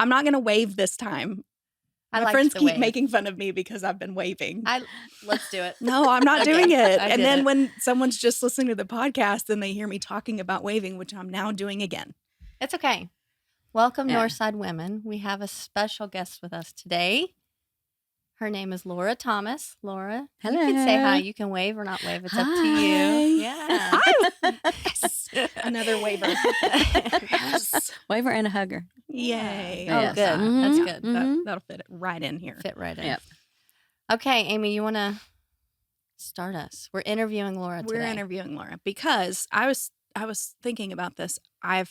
I'm not going to wave this time. My friends keep making fun of me because I've been waving. Let's do it. No, I'm not doing it. And then when someone's just listening to the podcast and they hear me talking about waving, which I'm now doing again. It's okay. Welcome, Northside Women. We have a special guest with us today. Her name is Laura Thomas. Laura, hello. You can say hi. You can wave or not wave. It's up to you. Yeah. Yes. Another waver. Yes. Waver and a hugger. Yay. Oh, yes. good. Mm-hmm. That's good. That'll fit right in here. Fit right in. Yep. Okay, Amy, you want to start us? We're interviewing Laura today. We're interviewing Laura because I was thinking about this. I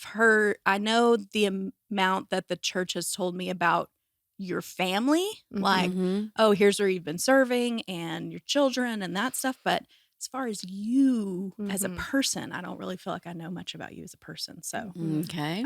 know the amount that the church has told me about your family, like, oh, here's where you've been serving and your children and that stuff. But as far as you as a person, I don't really feel like I know much about you as a person. So, okay.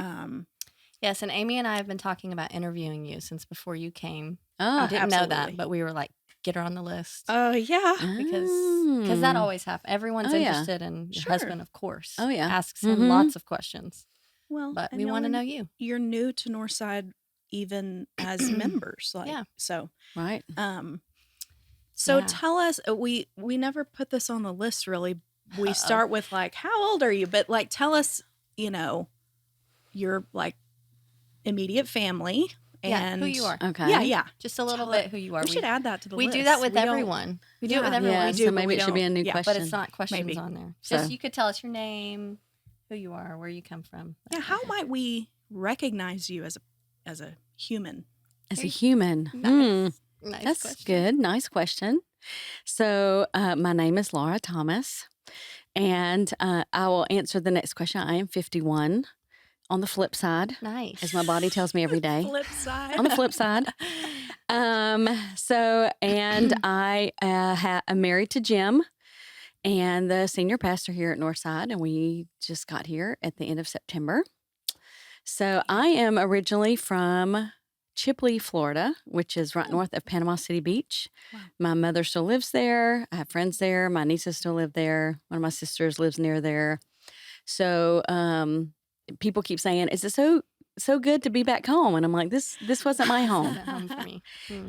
Yes, and Amy and I have been talking about interviewing you since before you came. Oh, we didn't know that, but we were like, get her on the list. Oh, yeah. Because that always happens. Everyone's interested in your husband, of course. Oh, yeah. Asks him lots of questions. Well, but we want to know you. You're new to Northside even as members. So. Right. So tell us, we never put this on the list really. We start with like, how old are you? But like, tell us, your like immediate family and who you are. Okay. Yeah. Just a little bit who you are. We should add that to the list. We do that with everyone. We do it with everyone. Yeah, We do, so maybe it should be a new question. But it's not questions on there. Just you could tell us your name, who you are, where you come from. Yeah. How might we recognize you as a human? As a human. Nice That's question. good. Nice question. So my name is Laura Thomas, and I will answer the next question. I am 51 on the flip side. Nice. As my body tells me every day. Flip side. On the flip side. I am married to Jim and the senior pastor here at Northside, and we just got here at the end of September. So I am originally from Chipley, Florida, which is right north of Panama City Beach. Wow. My mother still lives there. I have friends there. My nieces still live there. One of my sisters lives near there. So people keep saying, "Is it so good to be back home?" And I'm like, "This wasn't my home." Home for me.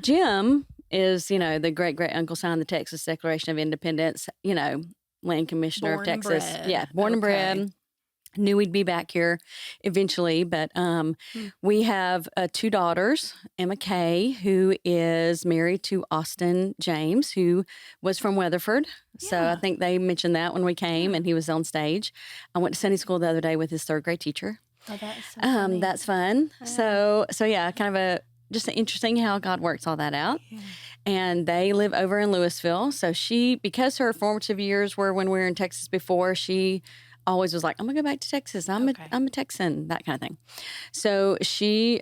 Jim is, the great uncle signed the Texas Declaration of Independence. Land commissioner of Texas. Yeah, born and bred. Knew we'd be back here eventually, but we have 2 daughters. Emma Kay, who is married to Austin James, who was from Weatherford. Yeah. So I think they mentioned that when we came, and he was on stage. I went to Sunday school the other day with his 3rd grade teacher. Oh, that is so funny. That's fun. Yeah. So yeah, kind of just interesting how God works all that out. Yeah. And they live over in Louisville. So because her formative years were when we were in Texas before, she always was like, I'm going to go back to Texas. I'm a Texan, that kind of thing. So she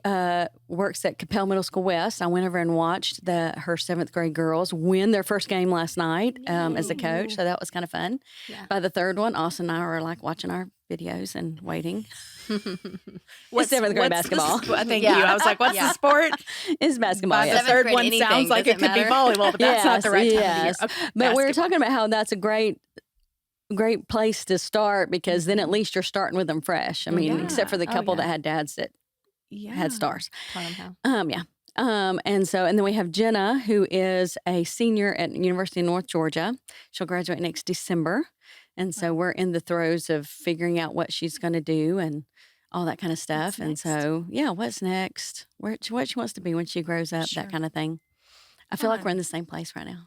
works at Capel Middle School West. I went over and watched her 7th grade girls win their first game last night as a coach. So that was kind of fun. Yeah. By the 3rd one, Austin and I were like watching our videos and waiting. It's 7th grade basketball. Thank you. I was like, what's the sport? It's basketball. The 3rd one sounds like it could be volleyball, but that's not the right time of the year. Okay, but we were talking about how that's a great place to start, because then at least you're starting with them fresh. I mean, except for the couple that had dads that had stars. And then we have Jenna, who is a senior at University of North Georgia. She'll graduate next December. And so we're in the throes of figuring out what she's going to do and all that kind of stuff. And so, what's next? What she wants to be when she grows up, that kind of thing. I feel like we're in the same place right now.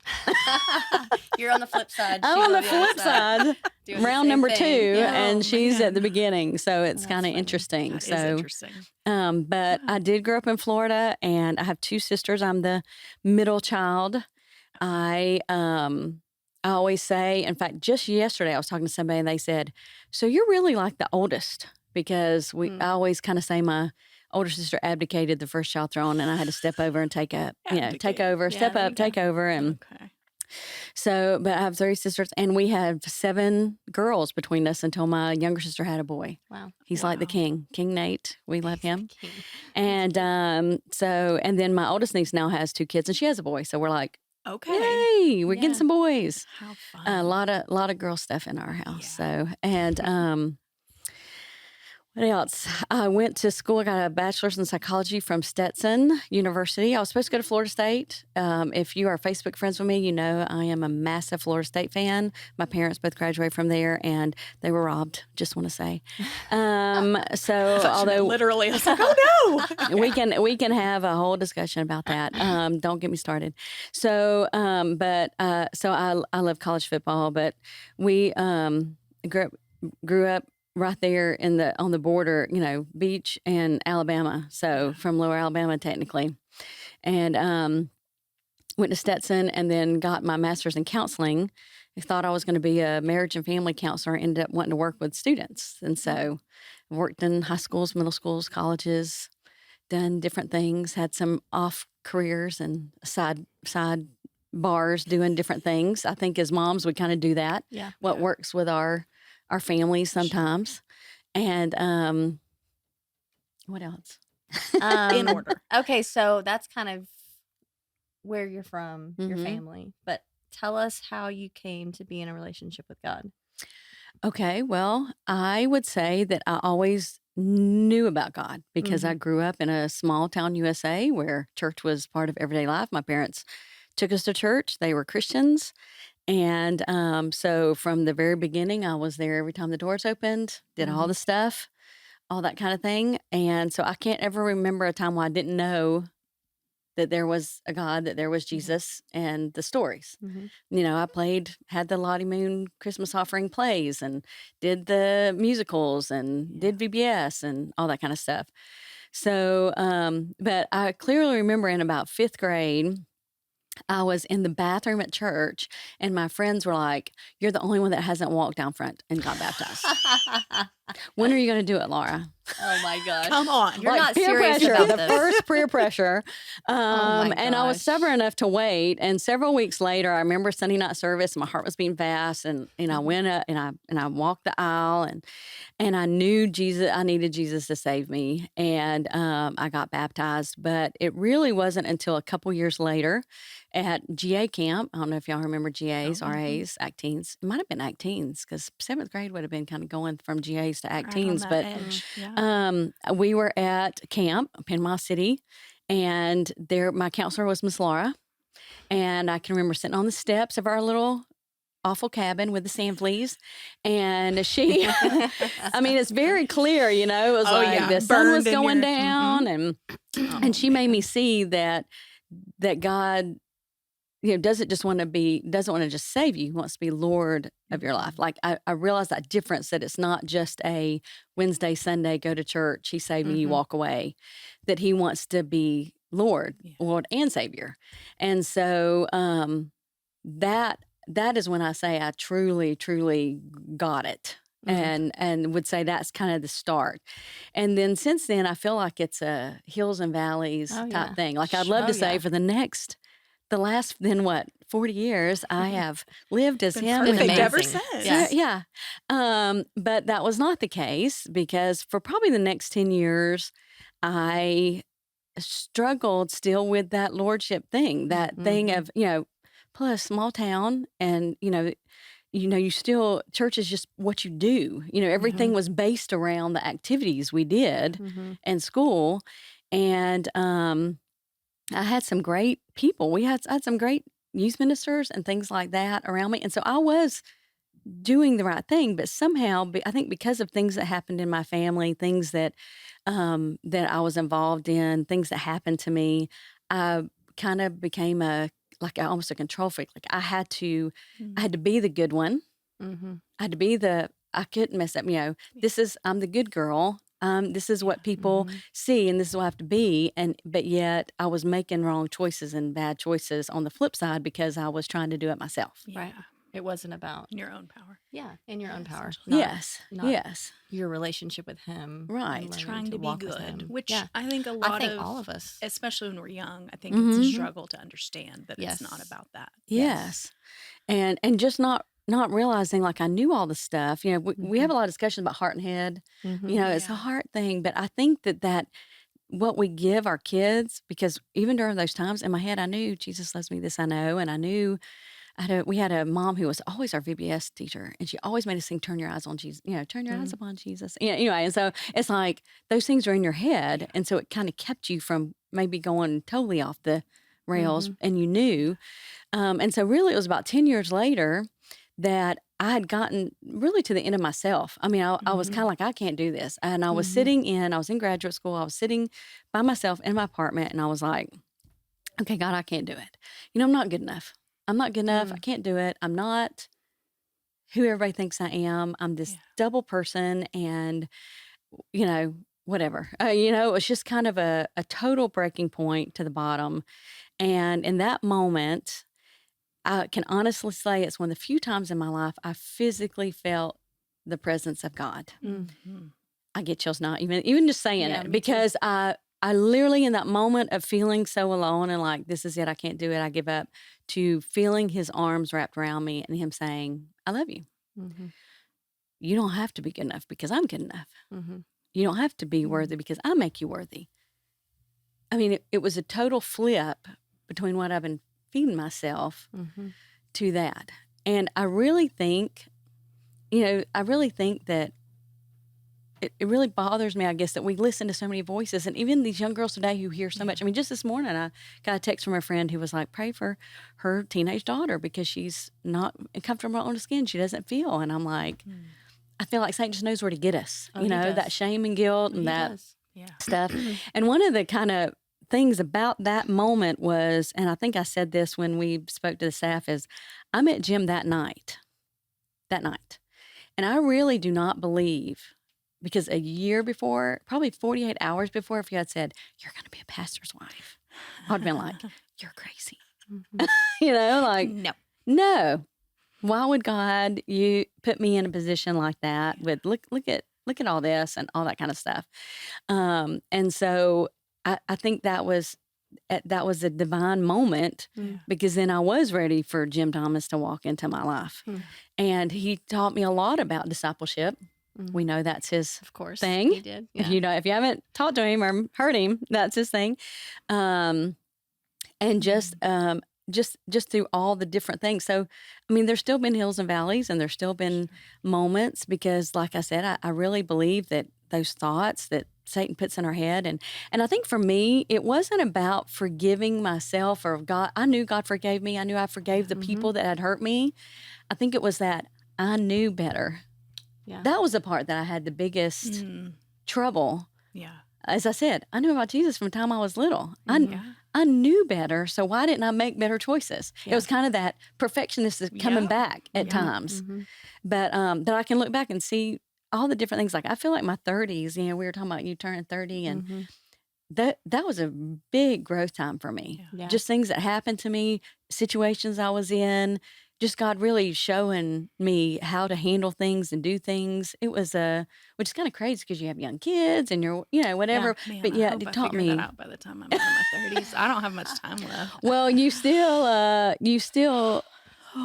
You're on the flip side. I'm on the flip side. Round number 2, and she's at the beginning. So it's kind of interesting. That is interesting. But I did grow up in Florida, and I have 2 sisters. I'm the middle child. I always say, in fact, just yesterday I was talking to somebody, and they said, "So you're really like the oldest," because I always kind of say my older sister abdicated the first child throne, and I had to step over and take over, step up, take over. And so, but I have 3 sisters, and we have 7 girls between us until my younger sister had a boy. Wow. He's like the king, King Nate. We love him. And and then my oldest niece now has 2 kids, and she has a boy. So we're like, yay, we're getting some boys. How fun. A lot of girl stuff in our house. So, and, What else? I went to school. I got a bachelor's in psychology from Stetson University. I was supposed to go to Florida State. If you are Facebook friends with me, you know I am a massive Florida State fan. My parents both graduated from there, and they were robbed. Just want to say. So, although literally, I was like, "Oh no!" we can have a whole discussion about that. Don't get me started. So, so I love college football, but we grew up right there on the border, Beach and Alabama. So from Lower Alabama, technically, and went to Stetson and then got my master's in counseling. I thought I was going to be a marriage and family counselor. Ended up wanting to work with students, and so I worked in high schools, middle schools, colleges, done different things. Had some off careers and side bars doing different things. I think as moms, we kind of do that. Yeah. What works with our families sometimes. And what else? In order. Okay, so that's kind of where you're from, your Mhm. family. But tell us how you came to be in a relationship with God. Okay, well, I would say that I always knew about God because I grew up in a small town USA where church was part of everyday life. My parents took us to church. They were Christians. And so from the very beginning, I was there every time the doors opened, did all the stuff, all that kind of thing. And so I can't ever remember a time where I didn't know that there was a God, that there was Jesus, and the stories. I had the Lottie Moon Christmas offering plays and did the musicals and did VBS and all that kind of stuff. So, but I clearly remember in about 5th grade, I was in the bathroom at church, and my friends were like, "You're the only one that hasn't walked down front and got baptized. When are you going to do it, Laura?" Oh my gosh. Come on. You're Like not peer serious pressure, about the this. first peer pressure. my And I was gosh. stubborn enough to wait. And several weeks later, I remember Sunday night service. My heart was beating fast, and I went up and I walked the aisle, and I knew Jesus. I needed Jesus to save me, and I got baptized. But it really wasn't until a couple years later at GA camp. I don't know if y'all remember GAs, RAs, ACTEENs. It might have been ACTEENs because 7th grade would have been kind of going from GAs to Right on ACTEENs. that But edge. Yeah. we were at camp, Panama City, and there my counselor was Miss Laura. And I can remember sitting on the steps of our little awful cabin with the sand fleas. And she, I mean, it's very clear, it was the sun was Burned in going your- down, and she made me see that God, doesn't want to just save you. He wants to be Lord of your life. Like I realized that difference, that it's not just a Wednesday, Sunday, go to church, he saved me, you walk away, that he wants to be Lord and Savior. And so that is when I say I truly, truly got it. And would say that's kind of the start. And then since then, I feel like it's a hills and valleys type thing. Like I'd love to say for the last, 40 years, I have lived as him. Perfect amazing. ever since. Yeah. But that was not the case because for probably the next 10 years, I struggled still with that lordship thing, that thing of, plus small town and, you still, church is just what you do. Everything was based around the activities we did in school. And I had some great people. I had some great youth ministers and things like that around me. And so I was doing the right thing, but somehow, I think because of things that happened in my family, things that I was involved in, things that happened to me, I kind of became almost a control freak. Like I had to be the good one. I had to be I couldn't mess up, I'm the good girl. This is what people see, and this is what I have to be. But yet I was making wrong choices and bad choices on the flip side because I was trying to do it myself. Right. It wasn't about In your own power. in your own power. Yes. not yes. your relationship with him. and Right. learning Trying to be walk with good, him. which Yeah. I think I think all of us. especially when we're young, I think it's a struggle to understand that it's not Yes. about that. Yes. And just not realizing like I knew all the stuff. We have a lot of discussions about heart and head. It's a heart thing, but I think that what we give our kids, because even during those times in my head, I knew Jesus loves me, this I know, and I knew we had a mom who was always our VBS teacher, and she always made us sing "Turn Your Eyes on Jesus," turn your eyes upon Jesus. Anyway, and so it's like those things are in your head, and so it kind of kept you from maybe going totally off the rails, and you knew. And so really, it was about 10 years later that I had gotten really to the end of myself. I mean, I was kind of like, I can't do this. And I was I was in graduate school. I was sitting by myself in my apartment, and I was like, okay, God, I can't do it. I'm not good enough. I'm not good enough. I can't do it. I'm not who everybody thinks I am. I'm this double person, and, whatever. It was just kind of a total breaking point to the bottom. And in that moment, I can honestly say it's one of the few times in my life I physically felt the presence of God. I get chills now, even just saying it, because I literally, in that moment of feeling so alone and like, this is it, I can't do it, I give up, to feeling his arms wrapped around me and him saying, I love you. You don't have to be good enough because I'm good enough. You don't have to be worthy because I make you worthy. I mean, it was a total flip between what I've been feeding myself to that. And I really think that it really bothers me, I guess, that we listen to so many voices. And even these young girls today who hear so much. I mean, just this morning, I got a text from a friend who was like, pray for her teenage daughter because she's not comfortable on her skin. She doesn't feel. And I'm like, I feel like Satan just knows where to get us, that shame and guilt and that stuff. And one of the kind of things about that moment was, and I think I said this when we spoke to the staff, is I met Jim that night. And I really do not believe, because a year before, probably 48 hours before, if you had said, you're going to be a pastor's wife, I'd been like, you're crazy. Like, no. Why would God you put me in a position like that with look at all this and all that kind of stuff? And so I think that was a divine moment, because then I was ready for Jim Thomas to walk into my life. And he taught me a lot about discipleship. We know that's his thing. He did. Yeah. If you haven't talked to him or heard him, that's his thing. And just through all the different things. So, I mean, there's still been hills and valleys, and there's still been moments, because like I said, I really believe that those thoughts that Satan puts in our head. And I think for me, it wasn't about forgiving myself or God. I knew God forgave me. I knew I forgave the people that had hurt me. I think it was that I knew better. Yeah. That was the part that I had the biggest trouble. Yeah. As I said, I knew about Jesus from the time I was little. I knew better, so why didn't I make better choices? Yeah. It was kind of that perfectionist coming back at times. But that I can look back and see all the different things. Like, I feel like my 30s, we were talking about you turning 30, and that was a big growth time for me. Yeah. Just things that happened to me, situations I was in, just God really showing me how to handle things and do things. It was which is kind of crazy because you have young kids and you're, whatever. Yeah, man, but yeah, it taught me that out by the time I'm in my 30s. I don't have much time left. Well, you still, I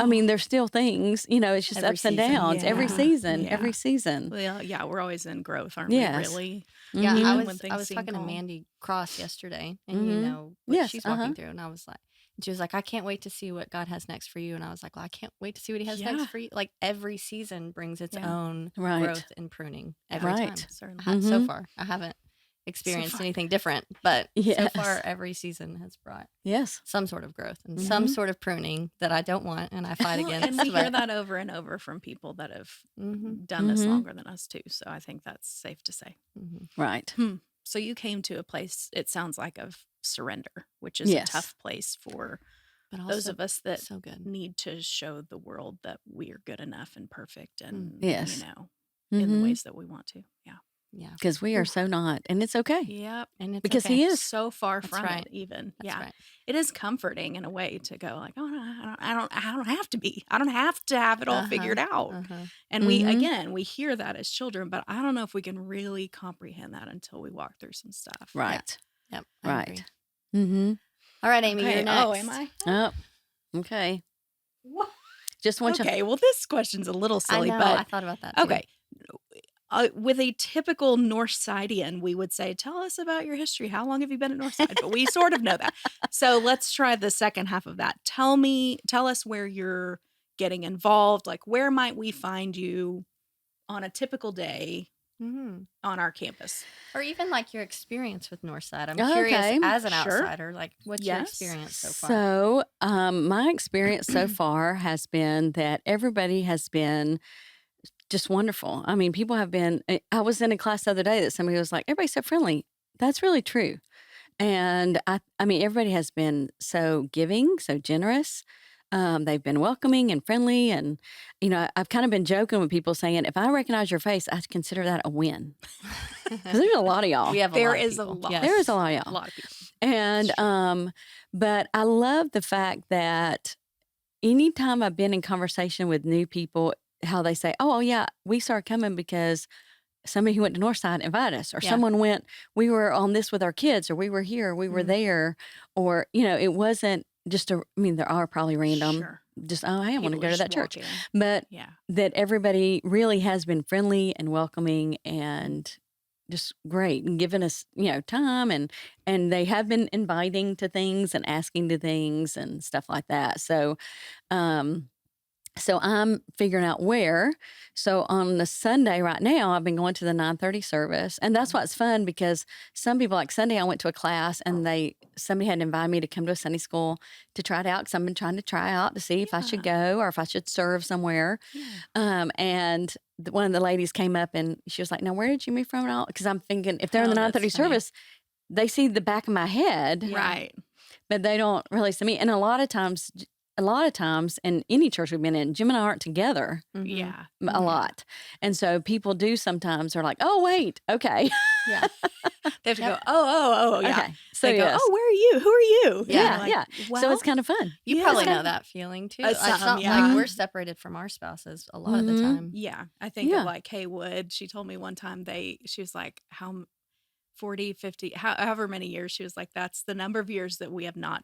mean, there's still things, it's just ups and downs every season. Well, yeah, we're always in growth, aren't we? Really? Yeah, I was talking to Mandy Cross yesterday, and what she's walking through, and I was like, she was like, I can't wait to see what God has next for you. And I was like, well, I can't wait to see what he has next for you. Like, every season brings its own growth and pruning every time. Certainly. So far, I haven't experienced anything different, but so far, every season has brought some sort of growth and some sort of pruning that I don't want and I fight against. And we hear that over and over from people that have done this longer than us too. So I think that's safe to say. Right. So you came to a place, it sounds like, of surrender, which is a tough place for those of us that need to show the world that we are good enough and perfect and, in the ways that we want to. Yeah. Yeah. Because we are so not, and it's okay. Yep. And it's because he is so far from it even. That's right. It is comforting in a way to go like, oh, no, I don't have to be. I don't have to have it all figured out. And we hear that as children, but I don't know if we can really comprehend that until we walk through some stuff. Right. Yeah. Yep. Right. All right, Amy, you're next. Oh, am I? Oh, okay. What? Just one. Okay. Well, this question's a little silly, I know, but I thought about that too. Okay. with a typical Northsidean, we would say, tell us about your history. How long have you been at Northside? But we sort of know that. So let's try the second half of that. Tell us where you're getting involved. Like, where might we find you on a typical day on our campus? Or even like your experience with Northside. I'm curious as an outsider, like what's your experience so far? So my experience so far has been that everybody has been just wonderful. I mean, people have been, I was in a class the other day that somebody was like, everybody's so friendly. That's really true. And I mean, everybody has been so giving, so generous. They've been welcoming and friendly. And, you know, I've kind of been joking with people saying, if I recognize your face, I consider that a win. Because there's a lot of y'all. There is a lot. There is a lot of y'all. A lot of people. And, but I love the fact that anytime I've been in conversation with new people, how they say, oh, yeah, we started coming because somebody who went to Northside invited us, or someone went, we were on this with our kids, or we were here, or we were there, or, you know, it wasn't just I mean, there are probably random, just, oh, hey, I want to go to that church. But that everybody really has been friendly and welcoming and just great and giving us, you know, time, and they have been inviting to things and asking to things and stuff like that. So, so I'm figuring out where. So on the Sunday right now, I've been going to the 9:30 service. And that's what's fun, because some people, like Sunday, I went to a class and somebody had invited me to come to a Sunday school to try it out, because I've been trying to try out to see if I should go or if I should serve somewhere. And one of the ladies came up and she was like, now, where did you move from? And all? Because I'm thinking, if they're in the 9:30 service, they see the back of my head. Right. But they don't really see me. And a lot of times in any church we've been in, Jim and I aren't together. Yeah. A lot. And so people do sometimes are like, oh, wait, okay. Yeah. They have to go, oh, yeah. Okay. So they go, oh, where are you? Who are you? Yeah, like, yeah. Well, so it's kind of fun. You probably know that feeling too. It's not like we're separated from our spouses a lot of the time. Yeah. I think of like Haywood. She told me one time she was like, how 40, 50, however many years, she was like, that's the number of years that we have not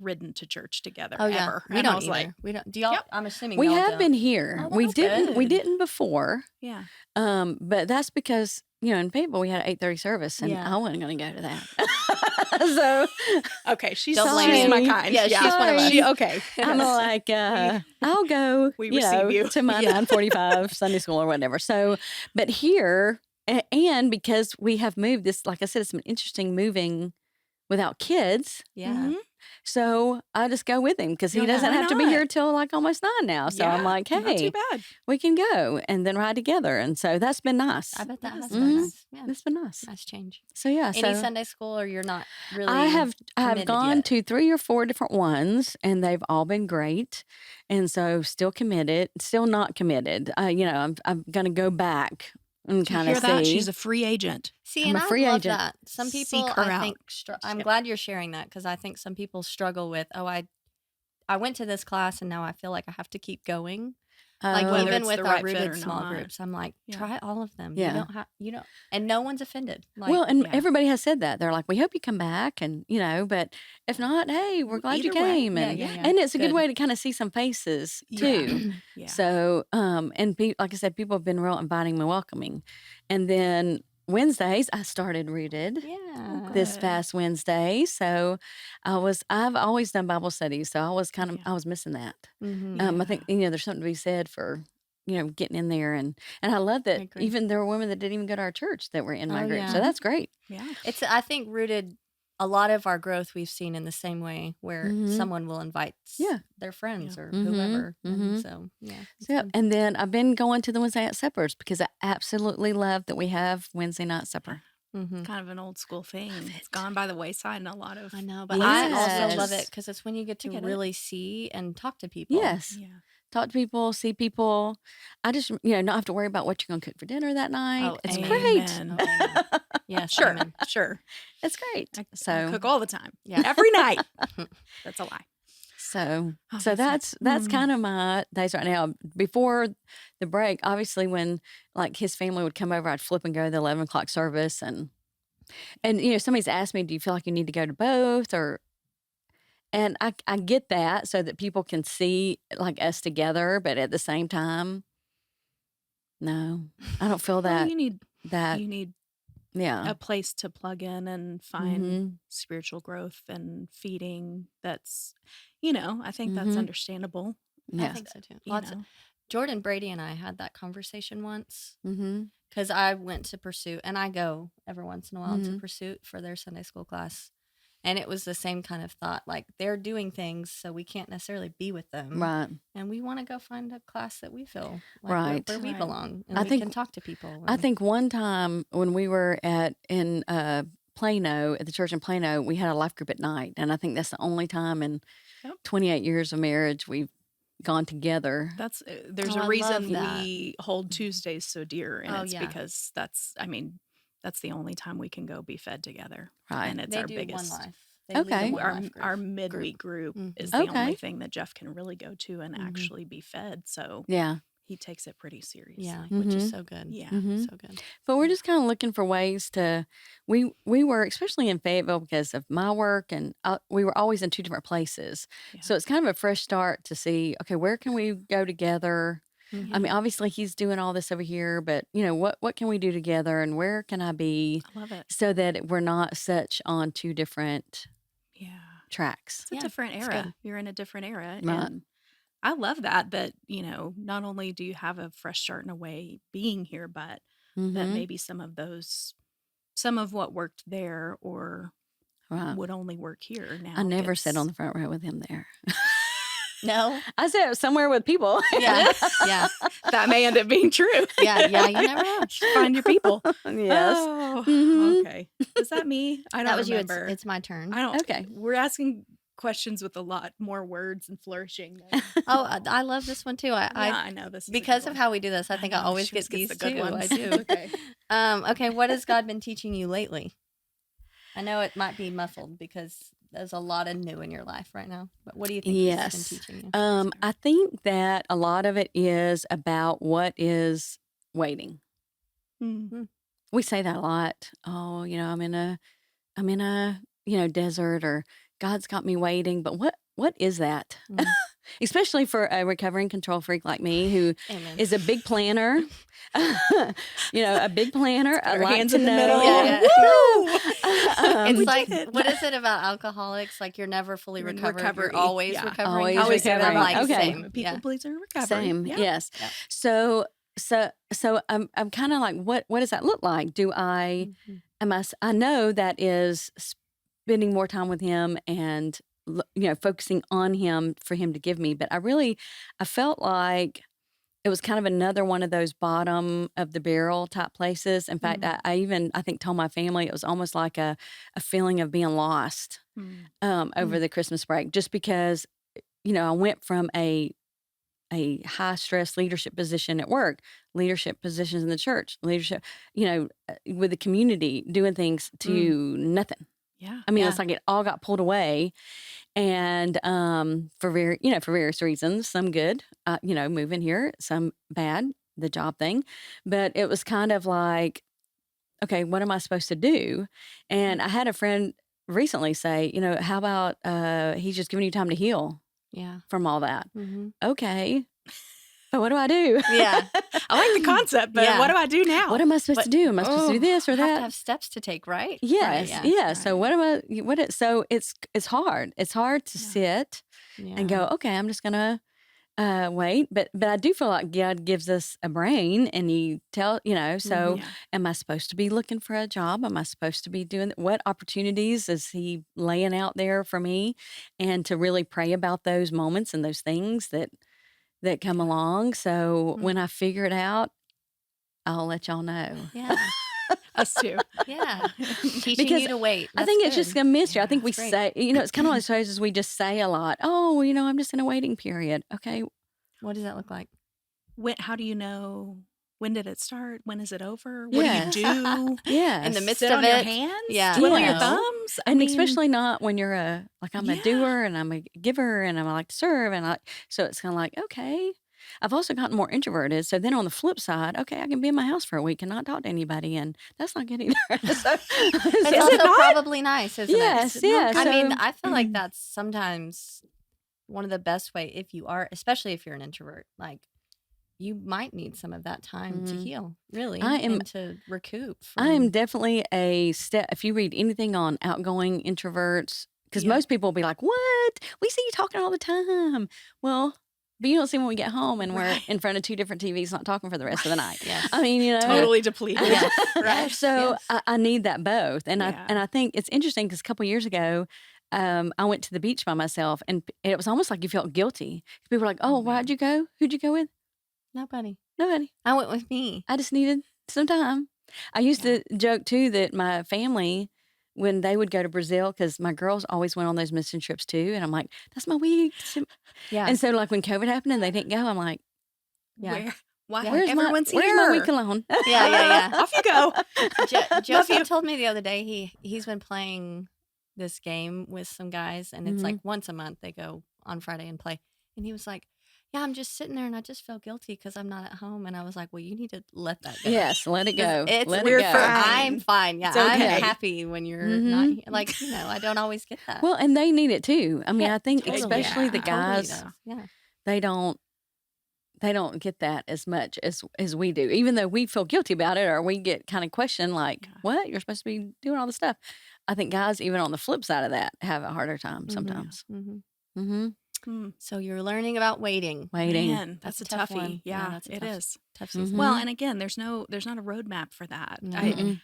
ridden to church together ever. We don't either. We don't. Do y'all? I'm assuming we y'all have don't. been here. Oh, we didn't before. Yeah. But that's because, you know, in Fayetteville we had an 8:30 service, and I wasn't going to go to that. So okay, she's my kind. Yeah, she's one of us. Okay. I'm like, I'll go. We receive you to my 9:45 Sunday school or whatever. So, but here, and because we have moved this, like I said, it's been interesting moving without kids. Yeah. So I just go with him, because he doesn't have to be here till like almost 9 now. So I'm like, hey, not too bad. We can go and then ride together. And so that's been nice. I bet that has been nice. Yeah. It's been nice. Nice change. So yeah. Any Sunday school, or you're not really? I have gone to 3 or 4 different ones, and they've all been great. And so still not committed. You know, I'm going to go back and kind of see. That? She's a free agent. See, and I love that. Some people, I think, I'm glad you're sharing that, because I think some people struggle with, I went to this class and now I feel like I have to keep going. Like even with our rooted small groups, I'm like, try all of them. Yeah. You don't, and no one's offended. Like, well, and everybody has said that. They're like, we hope you come back, and you know, but if not, hey, we're glad you came, and it's a good way to kind of see some faces too. So, and like I said, people have been real inviting and welcoming, and then Wednesdays I started Rooted this past Wednesday. So I've always done Bible studies, so I was missing that. I think, you know, there's something to be said for, you know, getting in there, and I love that even there were women that didn't even go to our church that were in my group. So that's great. Yeah. I think Rooted, a lot of our growth we've seen in the same way, where someone will invite their friends or whoever. And so, and then I've been going to the Wednesday night suppers, because I absolutely love that we have Wednesday night supper. Kind of an old school thing. It's gone by the wayside in a lot of. I know, but I also love it, because it's when you get to really see and talk to people. Yes. Yeah. Talk to people, see people. I just, you know, not have to worry about what you're going to cook for dinner that night. Oh, it's amen. great. Yeah, sure. It's great. I cook all the time. Yeah, every night. That's a lie. So that's kind of my days right now. Before the break, obviously, when like his family would come over, I'd flip and go to the 11 o'clock service, and you know, somebody's asked me, do you feel like you need to go to both, or? And I get that, so that people can see like us together, but at the same time, No, I don't feel Well, that. you need Yeah. a place to plug in and find spiritual growth and feeding. That's, I think that's understandable. Yeah. I think so too. Jordan Brady and I had that conversation once because I went to Pursuit, and I go every once in a while to Pursuit for their Sunday school class. And it was the same kind of thought, like they're doing things, so we can't necessarily be with them. Right. And we want to go find a class that we feel like where we belong, and can talk to people. I think one time when we were in Plano, at the church in Plano, we had a life group at night. And I think that's the only time in 28 years of marriage we've gone together. There's a reason we hold Tuesdays so dear, and it's because that's the only time we can go be fed together. Right. And it's our biggest. One Life. Our midweek group is the only thing that Jeff can really go to and actually be fed. So he takes it pretty seriously. Yeah, which is so good. Yeah, so good. But we're just kind of looking for ways to. We were, especially in Fayetteville, because of my work, and we were always in two different places. Yeah. So it's kind of a fresh start to see, okay, where can we go together? I mean, obviously he's doing all this over here, but what can we do together, and where can I be? I love it. So that we're not such on two different tracks. It's a different era. You're in a different era. Right. And I love that not only do you have a fresh start in a way being here, but that maybe some of what worked there or would only work here now. I never sat on the front row with him there. No, I sat somewhere with people. Yeah. That may end up being true. Yeah. You never know. Find your people. Yes. Oh, okay. Is that me? I don't remember. It's my turn. I don't. Okay. We're asking questions with a lot more words and flourishing. I love this one too. I know this is because of how we do this. I think I always get these good too. Ones. I do. Okay. Okay. What has God been teaching you lately? I know it might be muffled because there's a lot of new in your life right now. But what do you think He's been teaching you? I think that a lot of it is about what is waiting. Mm-hmm. We say that a lot. Oh, I'm in a desert, or God's got me waiting. But what is that? Mm. Especially for a recovering control freak like me, who is a big planner. A big planner. I like hands to in the know. middle. Yeah. It's like, what is it about alcoholics? Like, you're never fully recovered. You're always recovering. Always recovering. Like, same. People pleaser and recovery. Same. Yeah. Yes. Yeah. So I'm kind of like, what does that look like? Do I? I know that is spending more time with Him and focusing on Him for Him to give me. But I felt like it was kind of another one of those bottom of the barrel type places. In fact, I think told my family it was almost like a feeling of being lost over the Christmas break, just because, I went from a high stress leadership position at work, leadership positions in the church, leadership, with the community, doing things to nothing. Yeah. I mean, it's like it all got pulled away. And for various reasons, some good, moving here, some bad, the job thing. But it was kind of like, okay, what am I supposed to do? And I had a friend recently say, how about He's just giving you time to heal from all that. Mm-hmm. Okay. But what do I do? Yeah. I like the concept, but what do I do now? What am I supposed to do? Am I supposed to do this or that? Have to have steps to take, right? Yes. Right, yeah. Right. So so it's hard. It's hard to sit and go, okay, I'm just going to wait. But I do feel like God gives us a brain, and He am I supposed to be looking for a job? Am I supposed to be doing what opportunities is He laying out there for me? And to really pray about those moments and those things that come along. So when I figure it out, I'll let y'all know. Yeah. Us too. Yeah. Teaching you to wait. I think it's just a mystery. I think we say, it's kind of one of those phrases we just say a lot. Oh, I'm just in a waiting period. Okay. What does that look like? How do you know? When did it start? When is it over? What do you do? Yeah. In the midst Sit of on it. Your hands? Twiddle your thumbs? Especially not when you're I'm a doer, and I'm a giver, and I like to serve. And so it's kind of like, okay. I've also gotten more introverted. So then on the flip side, okay, I can be in my house for a week and not talk to anybody. And that's not good either. It's also probably nice, isn't it? Yes. I mean, I feel like that's sometimes one of the best way, especially if you're an introvert, like, you might need some of that time to heal, really, and to recoup. I am definitely if you read anything on outgoing introverts, because most people will be like, what? We see you talking all the time. Well, but you don't see when we get home and we're in front of 2 different TVs not talking for the rest of the night. Yes. I mean, totally depleted. Yes. Right. So I need that both. And I think it's interesting because a couple years ago, I went to the beach by myself, and it was almost like you felt guilty. People were like, oh, why'd you go? Who'd you go with? Nobody. I went with me. I just needed some time. I used to joke too that my family, when they would go to Brazil, because my girls always went on those mission trips too, and I'm like, that's my week. Yeah. And so like when COVID happened and they didn't go, I'm like, why? Where's Everyone's here. Where's my week alone? Yeah. Off you go. Joseph told me the other day he's been playing this game with some guys, and it's like once a month they go on Friday and play. And he was like, yeah, I'm just sitting there and I just feel guilty because I'm not at home. And I was like, well, you need to let that go. Yes, let it go. Let it go. I'm fine. Yeah, okay. I'm happy when you're not here. Like, I don't always get that. Well, and they need it too. I mean, I think totally. especially the guys, totally they don't get that as much as we do, even though we feel guilty about it, or we get kind of questioned like, what? You're supposed to be doing all this stuff. I think guys, even on the flip side of that, have a harder time sometimes. So you're learning about waiting. Man, that's a tough toughie. one. Yeah, it is. Tough season. Well, and again, there's not a roadmap for that. I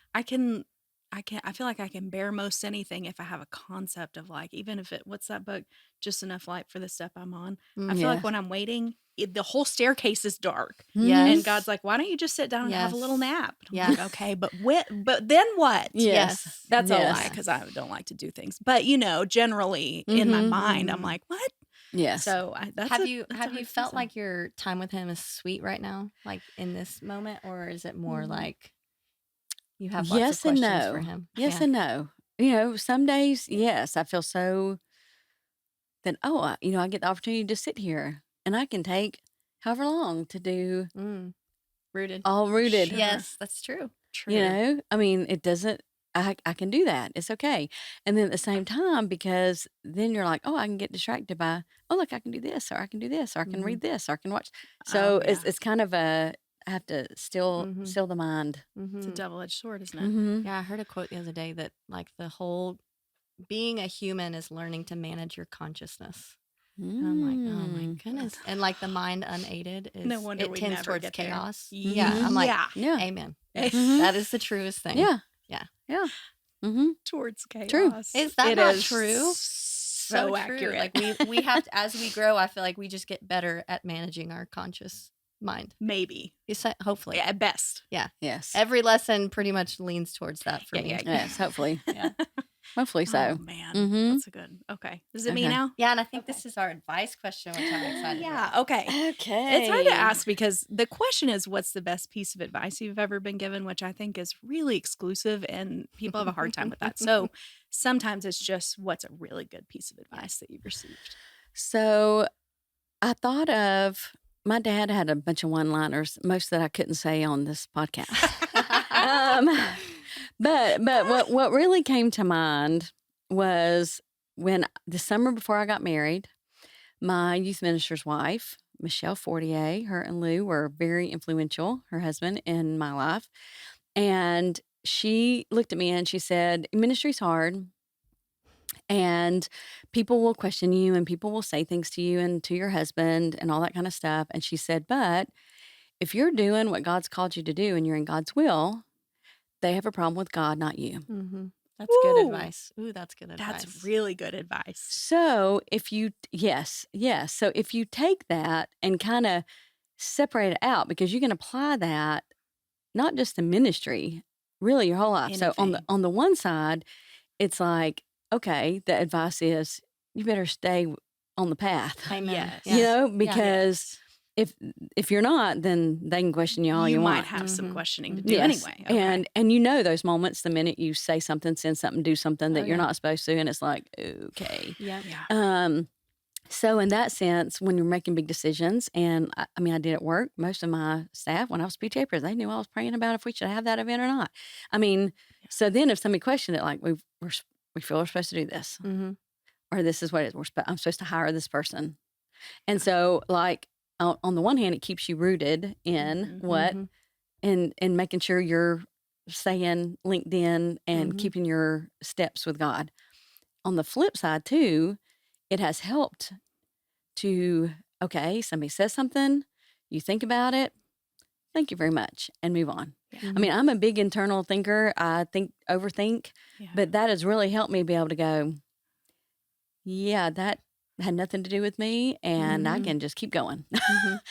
feel like I can bear most anything if I have a concept of like, even if what's that book? Just Enough Light for the Step I'm on. I feel like when I'm waiting, the whole staircase is dark. Yes. And God's like, why don't you just sit down and have a little nap? And I'm like, okay, but then what? Yes. That's a lie because I don't like to do things. But generally in my mind, I'm like, what? Yes. So have you felt like your time with him is sweet right now, like in this moment, or is it more like you have lots of questions for him? Yes and no. Some days, yes, I feel so that I get the opportunity to sit here and I can take however long to do rooted. All rooted. Sure. Yes, that's true. I mean, it doesn't. I can do that. It's okay. And then at the same time, because then you're like, I can get distracted by, look, I can do this, or I can do this, or I can read this, or I can watch. So it's kind of I have to still the mind. It's a double-edged sword, isn't it? Yeah, I heard a quote the other day that like the whole being a human is learning to manage your consciousness. And I'm like, oh my goodness. And like the mind unaided is no wonder it we tends never towards get chaos. There. Yeah. I'm like, amen. That is the truest thing. Yeah. Towards chaos. True. Is that not true? So accurate. Like we have to, as we grow, I feel like we just get better at managing our conscious mind. Maybe. Hopefully. Yeah, at best. Yeah. Yes. Every lesson pretty much leans towards that for me. Yes, hopefully. Yeah. Hopefully so. Oh, man. That's a good. Okay. Is it me now? Yeah, and I think this is our advice question, which I'm excited about. Okay. It's hard to ask because the question is, what's the best piece of advice you've ever been given, which I think is really exclusive and people have a hard time with that. So sometimes it's just what's a really good piece of advice that you've received. So I thought of, my dad had a bunch of one-liners, most that I couldn't say on this podcast. But what really came to mind was when the summer before I got married, my youth minister's wife, Michelle Fortier, her and Lou were very influential, her husband, in my life. And she looked at me and she said, ministry's hard. And people will question you and people will say things to you and to your husband and all that kind of stuff. And she said, but if you're doing what God's called you to do and you're in God's will, they have a problem with God, not you. That's good advice. Ooh, that's good advice. That's really good advice. So if you, yes. So if you take that and kind of separate it out, because you can apply that not just to ministry, really your whole life. Anything. So on the one side, it's like, okay, the advice is you better stay on the path. Amen. Yes. Because if you're not, then they can question you all you want. You might have some questioning to do anyway. Okay. And those moments the minute you say something, send something, do something that you're not supposed to, and it's like, okay. Yeah. So in that sense, when you're making big decisions, and I mean, I did at work, most of my staff, when I was PTA president, they knew I was praying about if we should have that event or not. I mean, so then if somebody questioned it, like we feel we're supposed to do this, or this is what it is, I'm supposed to hire this person. And so like, on the one hand, it keeps you rooted in what, and making sure you're staying linked in and keeping your steps with God. On the flip side, too, it has helped to, okay, somebody says something, you think about it, thank you very much, and move on. Yeah. I mean, I'm a big internal thinker. I overthink, but that has really helped me be able to go, yeah, that had nothing to do with me, and I can just keep going.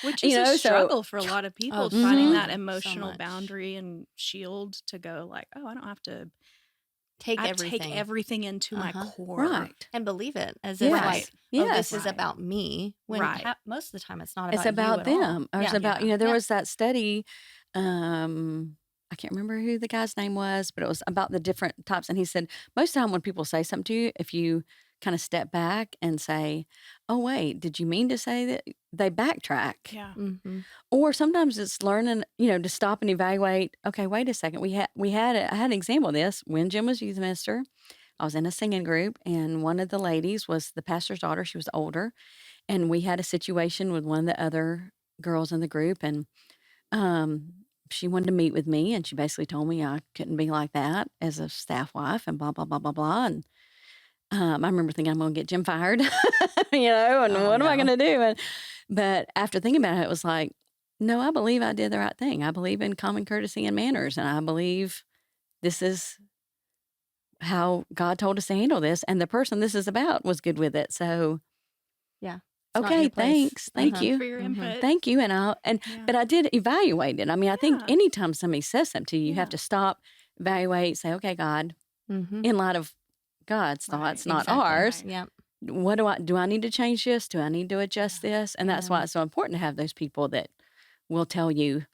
Which is a struggle for a lot of people, finding that emotional boundary and shield to go like, oh, I don't have to take everything into my core. Right. And believe it as if like, oh, this is about me. When most of the time it's not about it's about you at them. all. Or it's about, there was that study, I can't remember who the guy's name was, but it was about the different types. And he said, most of the time when people say something to you, if you kind of step back and say, oh, wait, did you mean to say that? They backtrack. Yeah. Or sometimes it's learning, to stop and evaluate. Okay, wait a second. I had an example of this when Jim was youth minister. I was in a singing group, and one of the ladies was the pastor's daughter. She was older, and we had a situation with one of the other girls in the group, and she wanted to meet with me, and she basically told me I couldn't be like that as a staff wife, and blah blah blah blah blah. And I remember thinking I'm going to get Jim fired, and what am I going to do? But after thinking about it, it was like, no, I believe I did the right thing. I believe in common courtesy and manners, and I believe this is how God told us to handle this, and the person this is about was good with it. So, yeah. Okay, thanks. Thank you for your input. Thank you. But I did evaluate it. I mean, I think anytime somebody says something to you, you have to stop, evaluate, say, okay, God, in light of God's thoughts, not ours. Yeah. What do I need to change this? Do I need to adjust this? And that's why it's so important to have those people that will tell you,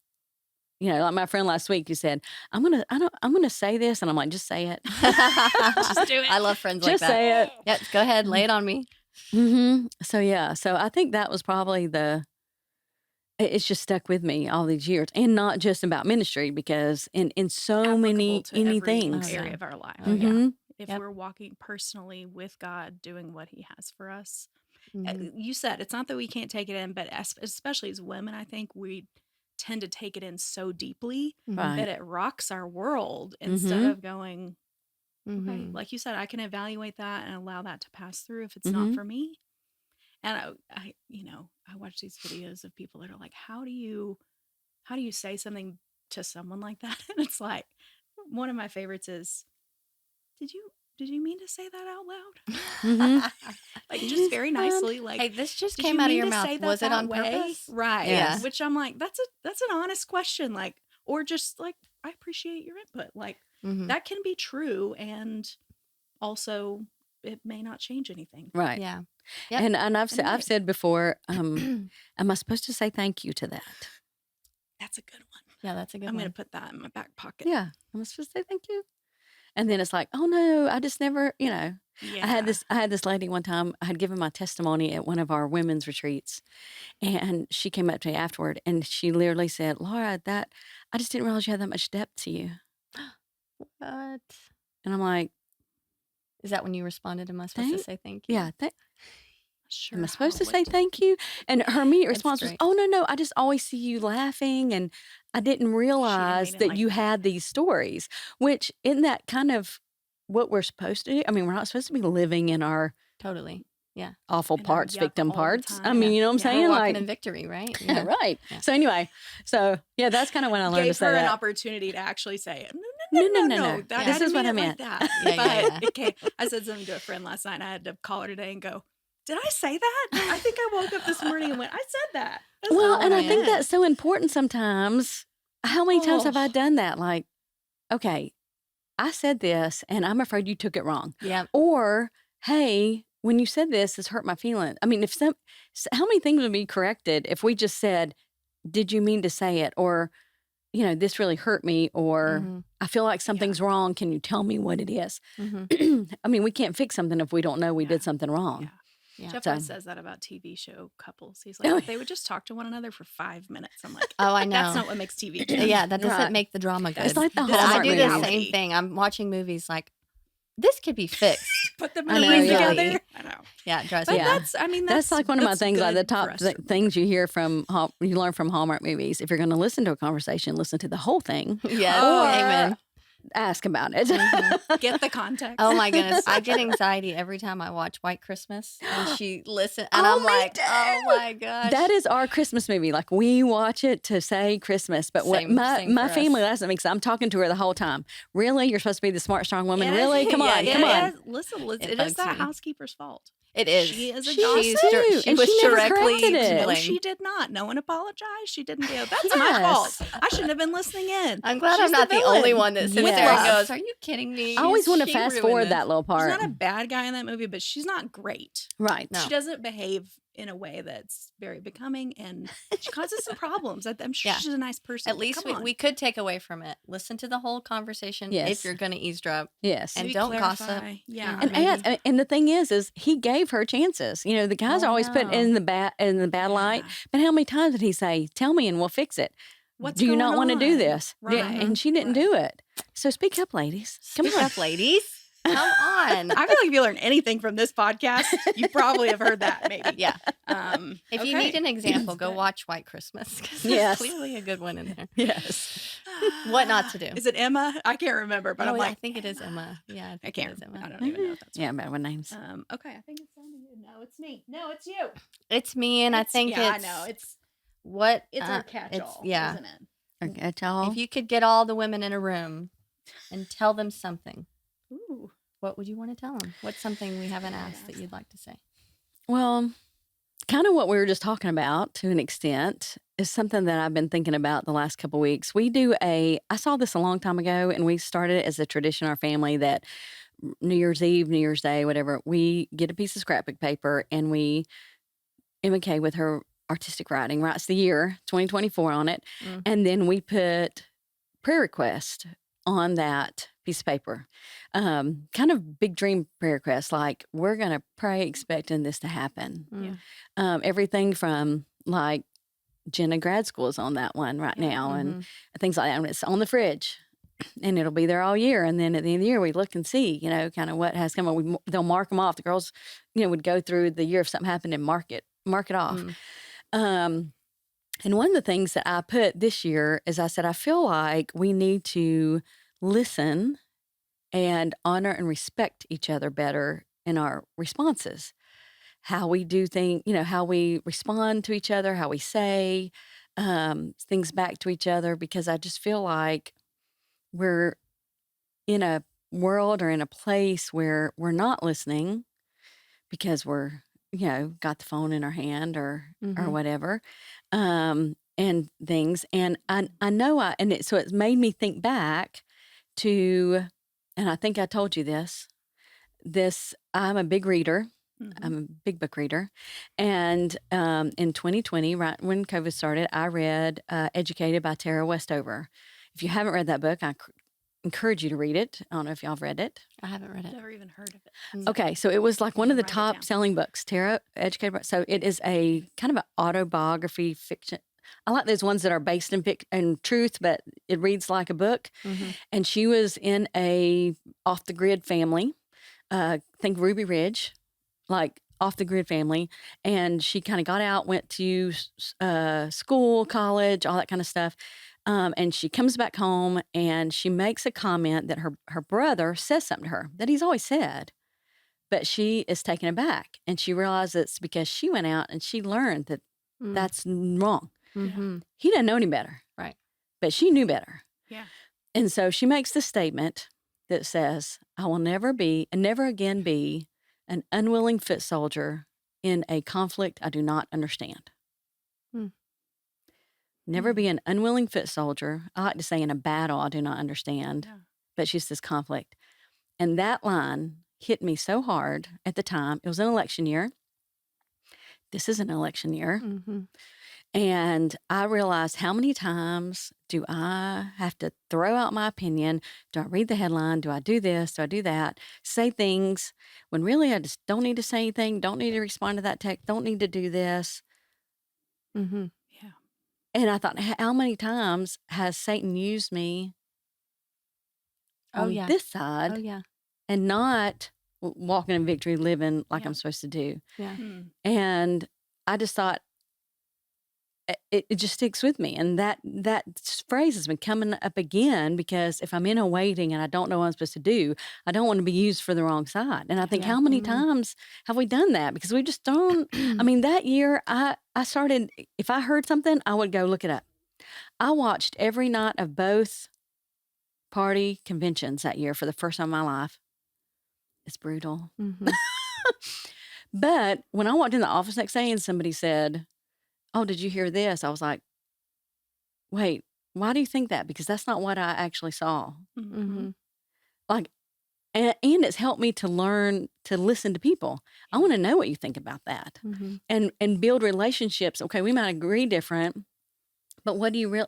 like my friend last week, who said, I'm gonna say this, and I'm like, just say it. Just do it. I love friends like that. Just say it. Yeah, go ahead, lay it on me. So I think that was probably it's just stuck with me all these years, and not just about ministry, because in so many things, area of our life. If we're walking personally with God, doing what He has for us, you said it's not that we can't take it in, but especially as women, I think we tend to take it in so deeply that it rocks our world instead of going, okay, like you said, I can evaluate that and allow that to pass through if it's not for me. And I watch these videos of people that are like, how do you say something to someone like that? And it's like, one of my favorites is, did you mean to say that out loud? Like, just very nicely, like, hey, this just came out of your mouth. Was it on purpose? Right. Yeah. Which I'm like, that's an honest question. Like, or just like, I appreciate your input. Like, that can be true, and also it may not change anything. Right. Yeah. Yep. And I've said before, am I supposed to say thank you to that? That's a good one. Yeah, that's a good one. I'm going to put that in my back pocket. Yeah. Am I supposed to say thank you? And then it's like, oh no, I just never, I had this lady one time, I had given my testimony at one of our women's retreats, and she came up to me afterward, and she literally said, Laura, I just didn't realize you had that much depth to you. What? And I'm like, is that when you responded? Am I supposed to say thank you? Yeah. Sure. Am I supposed to say thank you? And her immediate response was, oh, no, I just always see you laughing, and I didn't realize that you had these stories, which isn't that kind of what we're supposed to do? I mean, we're not supposed to be living in our awful parts, victim parts. I mean, you know what I'm saying? We're walking in victory, right? Yeah. Right. Yeah. So anyway, that's kind of when I learned to say her that. an opportunity to actually say it. No. This is what I meant. Okay. I said something to a friend last night, and I had to call her today and go, did I say that? I think I woke up this morning and went, I said that. I think that's so important sometimes. How many times have I done that? Like, okay, I said this, and I'm afraid you took it wrong. Yeah. Or, hey, when you said this hurt my feelings. I mean, how many things would be corrected if we just said, did you mean to say it? Or, this really hurt me, or I feel like something's wrong. Can you tell me what it is? I mean, we can't fix something if we don't know we did something wrong. Yeah. Jeff always says that about TV show couples. He's like, if they would just talk to one another for 5 minutes. I'm like, oh, I know. That's not what makes TV good. Yeah, that doesn't make the drama good. It's like the I do the movie. same thing. I'm watching movies like, this could be fixed. Put the movies together. I know. Yeah, it drives but me. that's like one of my things. Like the top things you hear from you learn from Hallmark movies. If you're going to listen to a conversation, listen to the whole thing. Yes, amen. Ask about it. Get the context. Oh my goodness, I get anxiety every time I watch White Christmas, and she listens, and I'm like, oh my gosh, that is our Christmas movie. Like we watch it to say Christmas, but same my family laughs at me because I'm talking to her the whole time. Really, you're supposed to be the smart, strong woman. Yeah. Really, come on. Listen, it is that housekeeper's fault. It is. She is a she gossip. She was directly blamed. No, she did not. No one apologized. She didn't do. That's my fault. I shouldn't have been listening in. I'm glad I'm not the only one that sits there and goes, "Are you kidding me?" I always want to fast forward that little part. She's not a bad guy in that movie, but she's not great. Right. No. She doesn't behave in a way that's very becoming, and she causes some problems. I'm sure she's a nice person. At least we could take away from it. Listen to the whole conversation if you're going to eavesdrop. Yes. And don't gossip. Yeah. And the thing is he gave her chances. You know, the guys are always put in the bad light. But how many times did he say, "Tell me and we'll fix it"? Do you not want to do this? Right. And she didn't do it. So speak up, ladies. Speak up, ladies. Come on. I feel like if you learn anything from this podcast, you probably have heard that, maybe. Yeah. If you need an example, go watch White Christmas, because there's clearly a good one in there. Yes. What not to do. Is it Emma? I can't remember, but I'm like, I think it is Emma. Yeah, I can't remember. I don't even know if that's right. Bad with names. Okay, I think it's you. No, it's me. No, it's you. It's me, and I think I know. It's our catch-all, isn't it? Our catch-all. If you could get all the women in a room and tell them something, ooh, what would you want to tell them? What's something we haven't asked that you'd like to say? Well, kind of what we were just talking about to an extent is something that I've been thinking about the last couple of weeks. I saw this a long time ago, and we started it as a tradition in our family that New Year's Eve, New Year's Day, whatever, we get a piece of scrapbook paper and MK with her artistic writing writes the year 2024 on it. Mm-hmm. And then we put prayer requests on that piece of paper. Kind of big dream prayer requests, like we're going to pray expecting this to happen. Yeah. Everything from like Jenna grad school is on that one right now and things like that. And it's on the fridge and it'll be there all year. And then at the end of the year, we look and see, kind of what has come on. They'll mark them off. The girls, would go through the year if something happened and mark it off. And one of the things that I put this year is I said, I feel like we need to listen and honor and respect each other better in our responses. How we do things, how we respond to each other, how we say things back to each other, because I just feel like we're in a world or in a place where we're not listening because we're, got the phone in our hand or whatever, and things. And I know so it's made me think back to, and I think I told you this, I'm a big reader. Mm-hmm. I'm a big book reader. And in 2020, right when COVID started, I read Educated by Tara Westover. If you haven't read that book, I encourage you to read it. I don't know if y'all have read it. I haven't read it. Never even heard of it. Okay, so it was like one of the top selling books, Tara Educated. So it is a kind of an autobiography fiction. I like those ones that are based in truth, but it reads like a book. Mm-hmm. And she was in a off-the-grid family, think Ruby Ridge, like off-the-grid family. And she kind of got out, went to school, college, all that kind of stuff. And she comes back home and she makes a comment that her brother says something to her that he's always said. But she is taken aback. And she realizes it's because she went out and she learned that that's wrong. Mm-hmm. He didn't know any better. Right. But she knew better. Yeah. And so she makes this statement that says, I will never again be an unwilling foot soldier in a conflict I do not understand. Never be an unwilling foot soldier. I like to say in a battle I do not understand. Yeah. But she's this conflict. And that line hit me so hard at the time. It was an election year. This is an election year. Mm-hmm. And I realized how many times do I have to throw out my opinion? Do I read the headline? Do I do this? Do I do that? Say things when really I just don't need to say anything, don't need to respond to that text, don't need to do this. Mm-hmm. Yeah. And I thought, how many times has Satan used me on this side and not walking in victory, living like I'm supposed to do. Yeah. And I just thought, it just sticks with me. And that phrase has been coming up again, because if I'm in a waiting and I don't know what I'm supposed to do, I don't want to be used for the wrong side. And I think, how many times have we done that? Because we just don't. I mean, that year I started, if I heard something, I would go look it up. I watched every night of both party conventions that year for the first time in my life. It's brutal. But when I walked in the office next day and somebody said, "Oh, did you hear this?" I was like, "Wait, why do you think that?" Because that's not what I actually saw. Like, and it's helped me to learn to listen to people. I want to know what you think about that, and build relationships. Okay, we might agree different, but what do you really,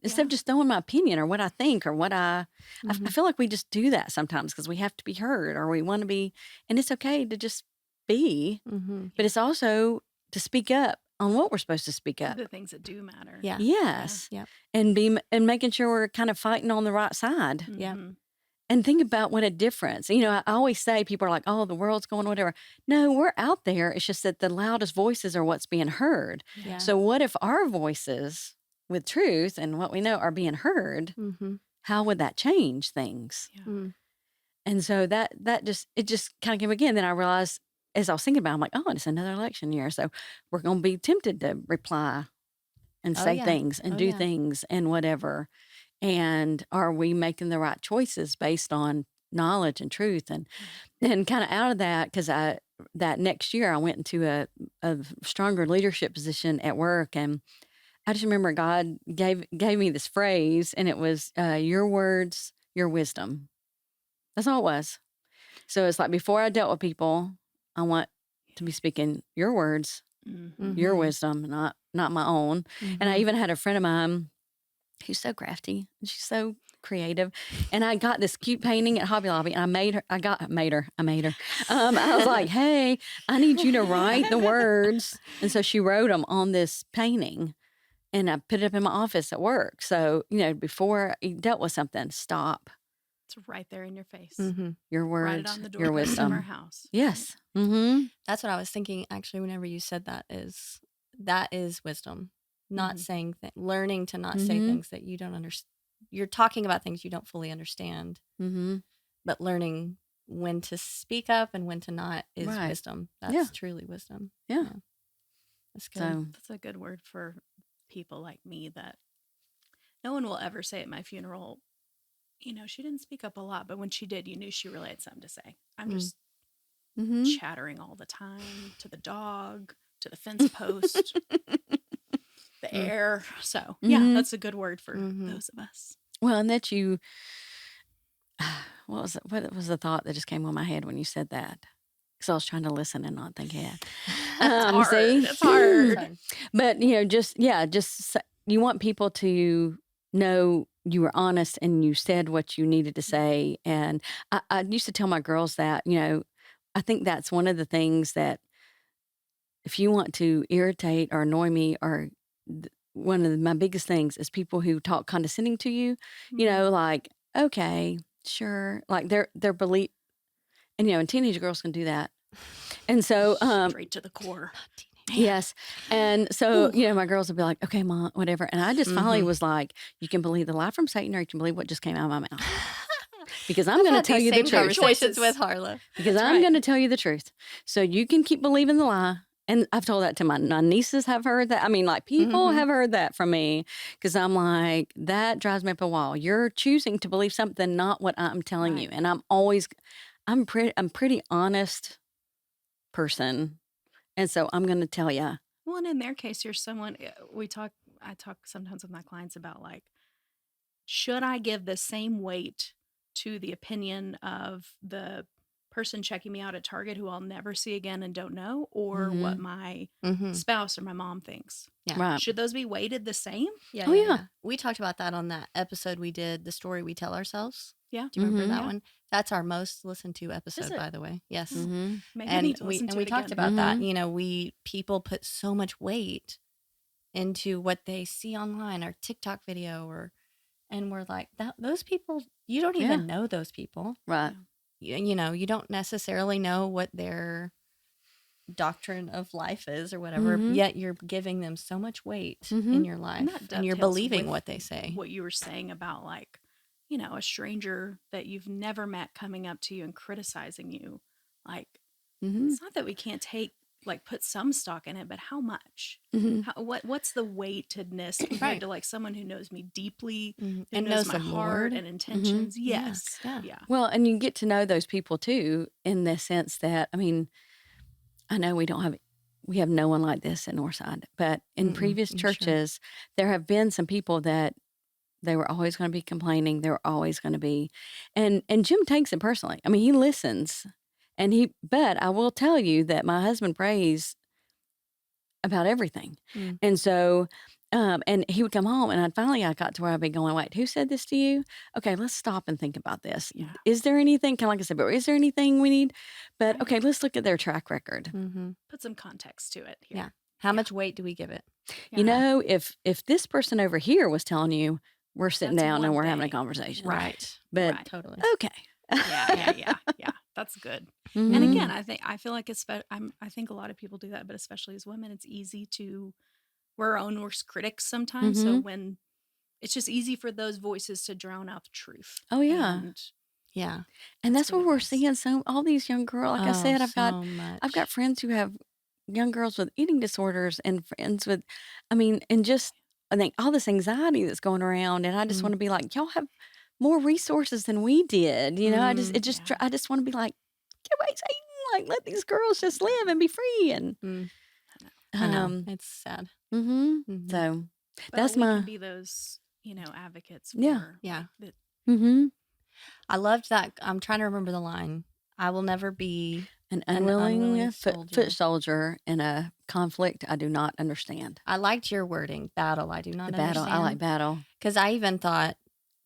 instead of just throwing my opinion or what I think or what I feel like we just do that sometimes because we have to be heard or we want to be, and it's okay to just be, but it's also to speak up on what we're supposed to speak up. The things that do matter. Yeah. Yes. Yeah. And making sure we're kind of fighting on the right side. Yeah. And think about what a difference. I always say, people are like, "Oh, the world's going, whatever." No, we're out there. It's just that the loudest voices are what's being heard. Yeah. So what if our voices with truth and what we know are being heard? How would that change things? Yeah. And so that just kind of came again. Then I realized, as I was thinking about it, I'm like, oh, it's another election year. So we're going to be tempted to reply and say things and do things and whatever. And are we making the right choices based on knowledge and truth? And kind of out of that, because that next year I went into a stronger leadership position at work. And I just remember God gave me this phrase, and it was, your words, your wisdom. That's all it was. So it's like, before I dealt with people, I want to be speaking your words, your wisdom, not my own. And I even had a friend of mine who's so crafty. She's so creative. And I got this cute painting at Hobby Lobby, and I made her. I was like, "Hey, I need you to write the words." And so she wrote them on this painting, and I put it up in my office at work. So, before you dealt with something, stop. It's right there in your face. Your words, write it on the door your wisdom. of our house. Yes. That's what I was thinking, actually, whenever you said that is wisdom. Not saying learning to not say things that you don't understand. You're talking about things you don't fully understand, but learning when to speak up and when to not is wisdom. That's truly wisdom. Yeah. That's good. So, that's a good word for people like me, that no one will ever say at my funeral, she didn't speak up a lot, but when she did, you knew she really had something to say. I'm just chattering all the time to the dog, to the fence post. The air. So that's a good word for those of us. Well, and that what was the thought that just came on my head when you said that? Because I was trying to listen and not think ahead. It's hard. But just you want people to know you were honest and you said what you needed to say. And I used to tell my girls that, I think that's one of the things that, if you want to irritate or annoy me, or one of my biggest things is people who talk condescending to you, like, okay, sure. Like their belief, and teenage girls can do that. And so, straight to the core. Yes. And so, my girls would be like, "Okay, Mom, whatever." And I just finally was like, "You can believe the lie from Satan, or you can believe what just came out of my mouth." Because I'm going to tell you the truth. Conversations with Harla. Because I'm going to tell you the truth. So you can keep believing the lie. And I've told that to my nieces have heard that. I mean, like, people have heard that from me, because I'm like, that drives me up a wall. You're choosing to believe something, not what I'm telling you. And I'm pretty honest person. And so I'm going to tell you. Well, and in their case, you're someone, I talk sometimes with my clients about, like, should I give the same weight to the opinion of the person checking me out at Target who I'll never see again and don't know, or what my spouse or my mom thinks? Yeah. Right. Should those be weighted the same? Yeah. Oh, yeah. We talked about that on that episode we did, The Story We Tell Ourselves. Yeah. Do you remember that one? That's our most listened to episode, by the way. Yes. Maybe And we we talked about that. People put so much weight into what they see online, or TikTok video, and we're like, those people, you don't even know those people. Right. you don't necessarily know what their doctrine of life is or whatever, yet you're giving them so much weight in your life, and you're believing what they say. What you were saying about, like, a stranger that you've never met coming up to you and criticizing you. Like, it's not that we can't put some stock in it, but how much? What's the weightedness compared to like someone who knows me deeply, who and knows knows my the heart Lord and intentions? Yes. Yeah. Well, and you get to know those people too, in the sense that, I mean, I know we have no one like this in Northside, but in previous churches, there have been some people that they were always going to be complaining. They were always going to be, and Jim takes it personally. I mean, he listens, but I will tell you that my husband prays about everything. And so, and he would come home, and I got to where I'd be going, wait, who said this to you? Okay, let's stop and think about this. Yeah. Is there anything, kind of like I said, but is there anything we need? But okay, let's look at their track record. Put some context to it here. Yeah. How much weight do we give it? Yeah. If this person over here was telling you, we're sitting down and we're having a conversation. Right. But totally. Okay. Yeah. That's good. And again, I feel like I think a lot of people do that, but especially as women, it's easy we're our own worst critics sometimes. So when it's just easy for those voices to drown out the truth. Oh yeah. And that's what we're seeing. So all these young girls, like I said, I've got friends who have young girls with eating disorders and friends with, I think all this anxiety that's going around, and I just want to be like, y'all have more resources than we did. I just want to be like, get away, Satan! Like, let these girls just live and be free. And I know, it's sad. So but that's we can be those, advocates. Yeah. I loved that. I'm trying to remember the line. I will never be an unwilling foot soldier in a conflict I do not understand. I liked your wording. Battle. I do not understand. Battle. I like battle. Because I even thought,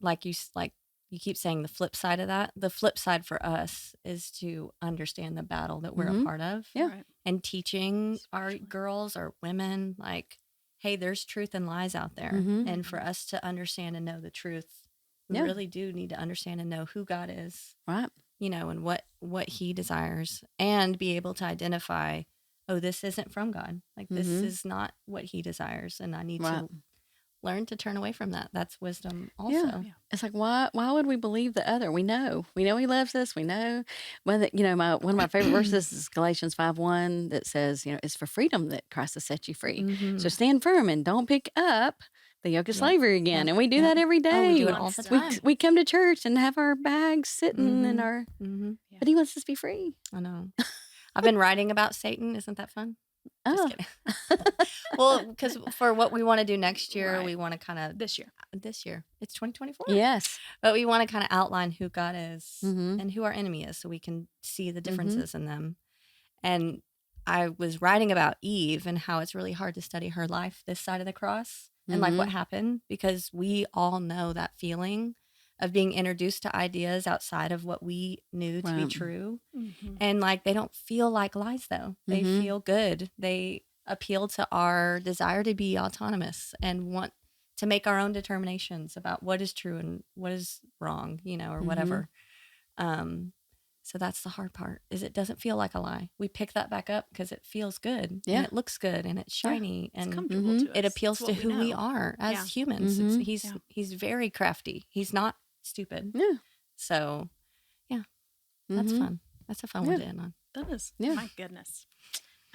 like you keep saying the flip side of that. The flip side for us is to understand the battle that we're a part of. Yeah. Right. And teaching our girls or women, like, hey, there's truth and lies out there. And for us to understand and know the truth, we really do need to understand and know who God is. Right. And what he desires, and be able to identify, oh, this isn't from God. Like, this is not what he desires. And I need to learn to turn away from that. That's wisdom also. Yeah. It's like, why would we believe the other? We know he loves us. We know whether, one of my favorite verses is Galatians 5:1 that says, it's for freedom that Christ has set you free. So stand firm and don't pick up the yoke of slavery again. And we do that every day. Oh, we do it all the time. We come to church and have our bags sitting in our, but he wants us to be free. I know. I've been writing about Satan. Isn't that fun? Oh. Just kidding. Well, because for what we want to do next year, we want to kind of this year, it's 2024. Yes. But we want to kind of outline who God is and who our enemy is, so we can see the differences in them. And I was writing about Eve and how it's really hard to study her life this side of the cross. And like what happened, because we all know that feeling of being introduced to ideas outside of what we knew to be true. And like, they don't feel like lies though. They feel good. They appeal to our desire to be autonomous and want to make our own determinations about what is true and what is wrong, or whatever. So that's the hard part, is it doesn't feel like a lie. We pick that back up because it feels good and it looks good and it's shiny and it's comfortable to us. It appeals to who we are as humans. He's very crafty. He's not stupid. Yeah. So, that's fun. That's a fun one to end on. That is. Yeah. My goodness.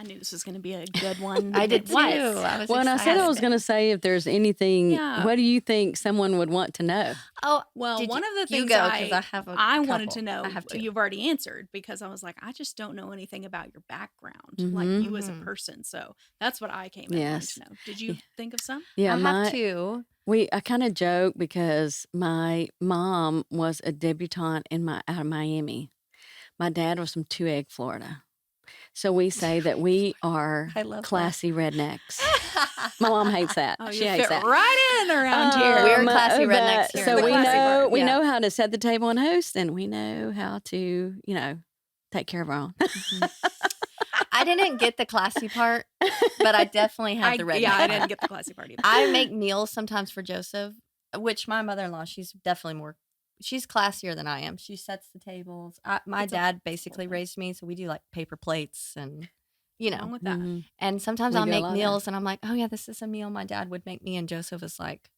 I knew this was going to be a good one. I did too. I said I was going to say, if there's anything, what do you think someone would want to know? Oh, well, one of the things I wanted to know, you've already answered, because I was like, I just don't know anything about your background, like you as a person. So that's what I came in wanting to know. Did you think of some? Yeah, I have two. I kind of joke because my mom was a debutante out of Miami. My dad was from Two Egg, Florida. So we say that we are classy rednecks. My mom hates that. Oh, she hates that. Right in around here. We're classy rednecks here. So we know how to set the table and host, and we know how to, take care of our own. I didn't get the classy part, but I definitely have the redneck. Yeah, I didn't get the classy part either. I make meals sometimes for Joseph, which my mother-in-law, she's definitely more she's classier than I am. She sets the tables. My dad basically raised me, so we do like paper plates and, Wrong with that. Mm-hmm. and sometimes We I'll do a make lot of that. meals and I'm like, oh yeah, this is a meal my dad would make me. And Joseph is like,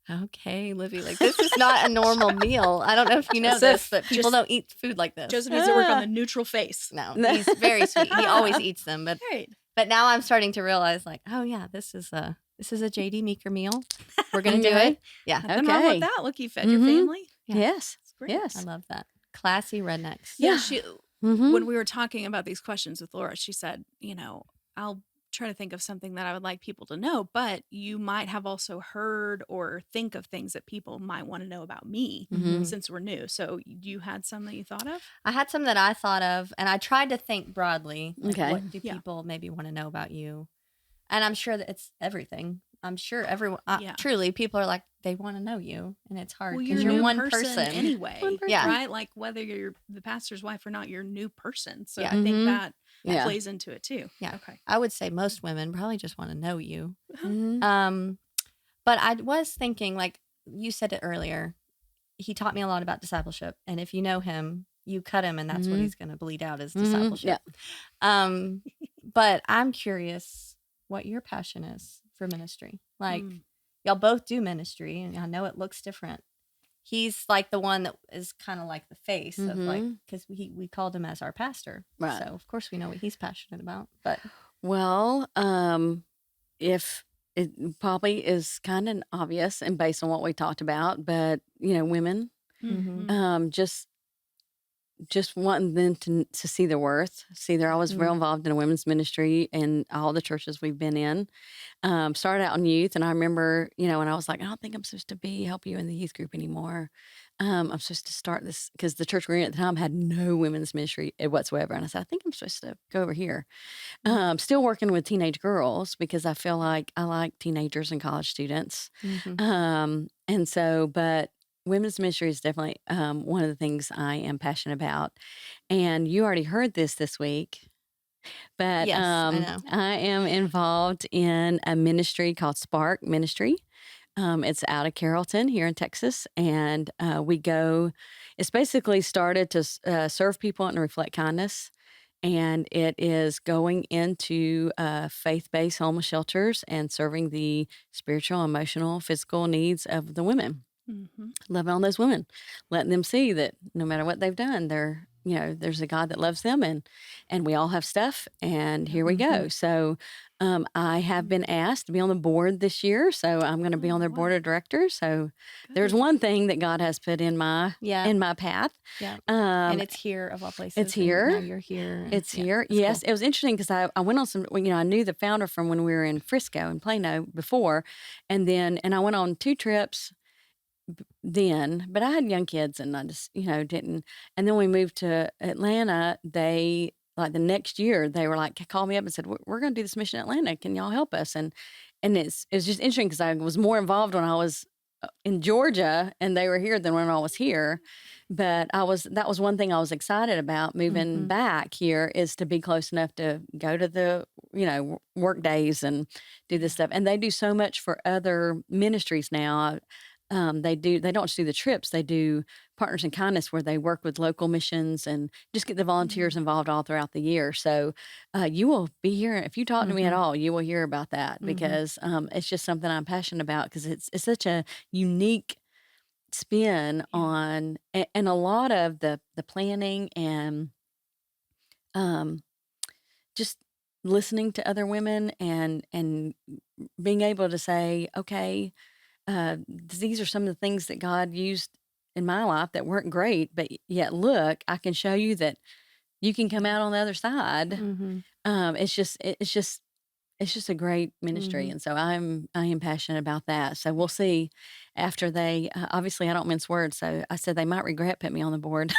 okay, Libby, like this is not a normal meal. I don't know if you know this, but people don't eat food like this. Joseph needs to work on the neutral face. No, he's very sweet. He always eats them, but Right. but now I'm starting to realize, like, oh yeah, this is a JD Meeker meal. We're gonna do Okay. it. Yeah, Nothing wrong Okay. with that. Look, you fed your family. Yeah. Yes. It's great. Yes. I love that. Classy rednecks. Yeah. Mhm. When we were talking about these questions with Laura, she said, I'll try to think of something that I would like people to know, but you might have also heard or think of things that people might want to know about me since we're new. So you had some that you thought of? I had some that I thought of, and I tried to think broadly. Like, Okay. what do people maybe want to know about you? And I'm sure that it's everything. I'm sure everyone, truly, people are like, they want to know you, and it's hard Well, because you're you're a one new person anyway. One person. Yeah. Right? Like whether you're the pastor's wife or not, you're a new person. So Yeah. I think that Yeah. plays into it too. Yeah. Okay. I would say most women probably just want to know you. Mhm. But I was thinking, like you said it earlier, he taught me a lot about discipleship. And if you know him, you cut him, and that's what he's going to bleed out is discipleship. But I'm curious what your passion is for ministry. Like, y'all both do ministry, and I know it looks different. He's like the one that is kind of like the face of like, because we called him as our pastor. Right. So of course we know what he's passionate about. But Well, if it probably is kind of obvious and based on what we talked about, but women, just wanting them to see their worth. See, I was real involved in a women's ministry in all the churches we've been in. Started out in youth, and I remember, when I was like, I don't think I'm supposed to help you in the youth group anymore. I'm supposed to start this because the church we were in at the time had no women's ministry whatsoever. And I said, I think I'm supposed to go over here. Still working with teenage girls because I feel like I like teenagers and college students. And so, but women's ministry is definitely one of the things I am passionate about. And you already heard this week. But yes, I know. I am involved in a ministry called Spark Ministry. It's out of Carrollton here in Texas. And it's basically started to serve people and reflect kindness. And it is going into faith-based homeless shelters and serving the spiritual, emotional, physical needs of the women. Loving on those women, letting them see that no matter what they've done, there's a God that loves them, and we all have stuff, and here we go. So I have been asked to be on the board this year, so I'm going to be on their board of directors. So there's one thing that God has put in my path. Yeah, and it's here of all places. It's here. Now you're here. It's here. Yes, cool. It was interesting because I went on some. I knew the founder from when we were in Frisco and Plano before, and I went on 2 trips. Then, but I had young kids and I just, didn't. And then we moved to Atlanta. They, like the next year, they were like, called me up and said, we're going to do this mission in Atlanta. Can y'all help us? And it's just interesting because I was more involved when I was in Georgia and they were here than when I was here. But that was one thing I was excited about moving back here is to be close enough to go to the, work days and do this stuff. And they do so much for other ministries now. They don't just do the trips, they do Partners in Kindness where they work with local missions and just get the volunteers involved all throughout the year. So you will be hearing, if you talk to me at all, you will hear about that because it's just something I'm passionate about because it's such a unique spin on, and a lot of the planning and just listening to other women and being able to say, okay, these are some of the things that God used in my life that weren't great, but yet look, I can show you that you can come out on the other side. It's just a great ministry, and so I am passionate about that. So we'll see after they. Obviously, I don't mince words, so I said they might regret putting me on the board.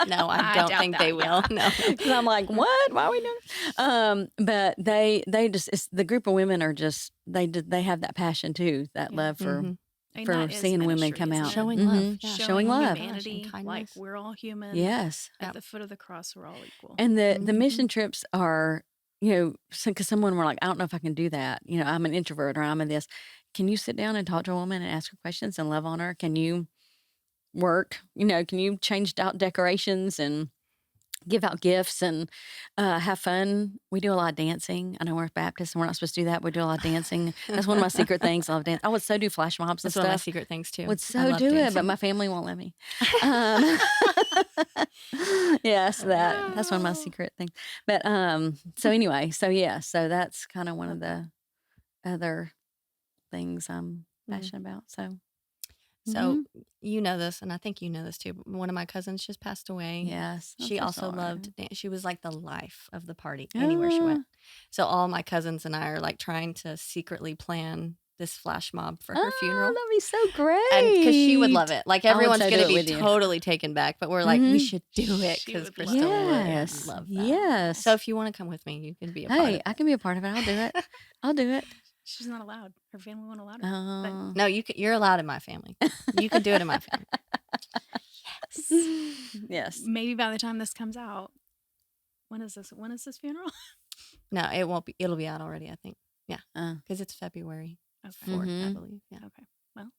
No, I don't think they will. No, because I'm like, what? Why are we doing? But they just the group of women are just they have that passion too, that love for seeing women come out, showing love, showing love, humanity, like we're all human. Yes, at the foot of the cross, we're all equal. And the mission trips are. Because someone were like, I don't know if I can do that. I'm an introvert or I'm in this. Can you sit down and talk to a woman and ask her questions and love on her? Can you work? Can you change out decorations and give out gifts and have fun? We do a lot of dancing. I know we're Baptists and we're not supposed to do that. But we do a lot of dancing. That's one of my secret things. I love dance. I would so do flash mobs and That's one of my stuff. secret things too. Would so do it, but my family won't let me. Yes, that's one of my secret things. But so anyway, so that's kind of one of the other things I'm passionate about. So you know this, and I think you know this too. But one of my cousins just passed away. Yes, she also loved dance. She was like the life of the party anywhere she went. So all my cousins and I are like trying to secretly plan this flash mob for her funeral. That'd be so great. And because she would love it. Like everyone's going to be totally taken back, but we're like, we should do it because Krista would love that. Yes. So if you want to come with me, you can be a part of it. Hey, I can be a part of it. I'll do it. She's not allowed. Her family won't allow her. No, you're allowed in my family. You can do it in my family. Yes. Maybe by the time this comes out, when is this funeral? No, it won't be. It'll be out already, I think. Yeah, because it's February 4th, I believe. Yeah. Okay. Well.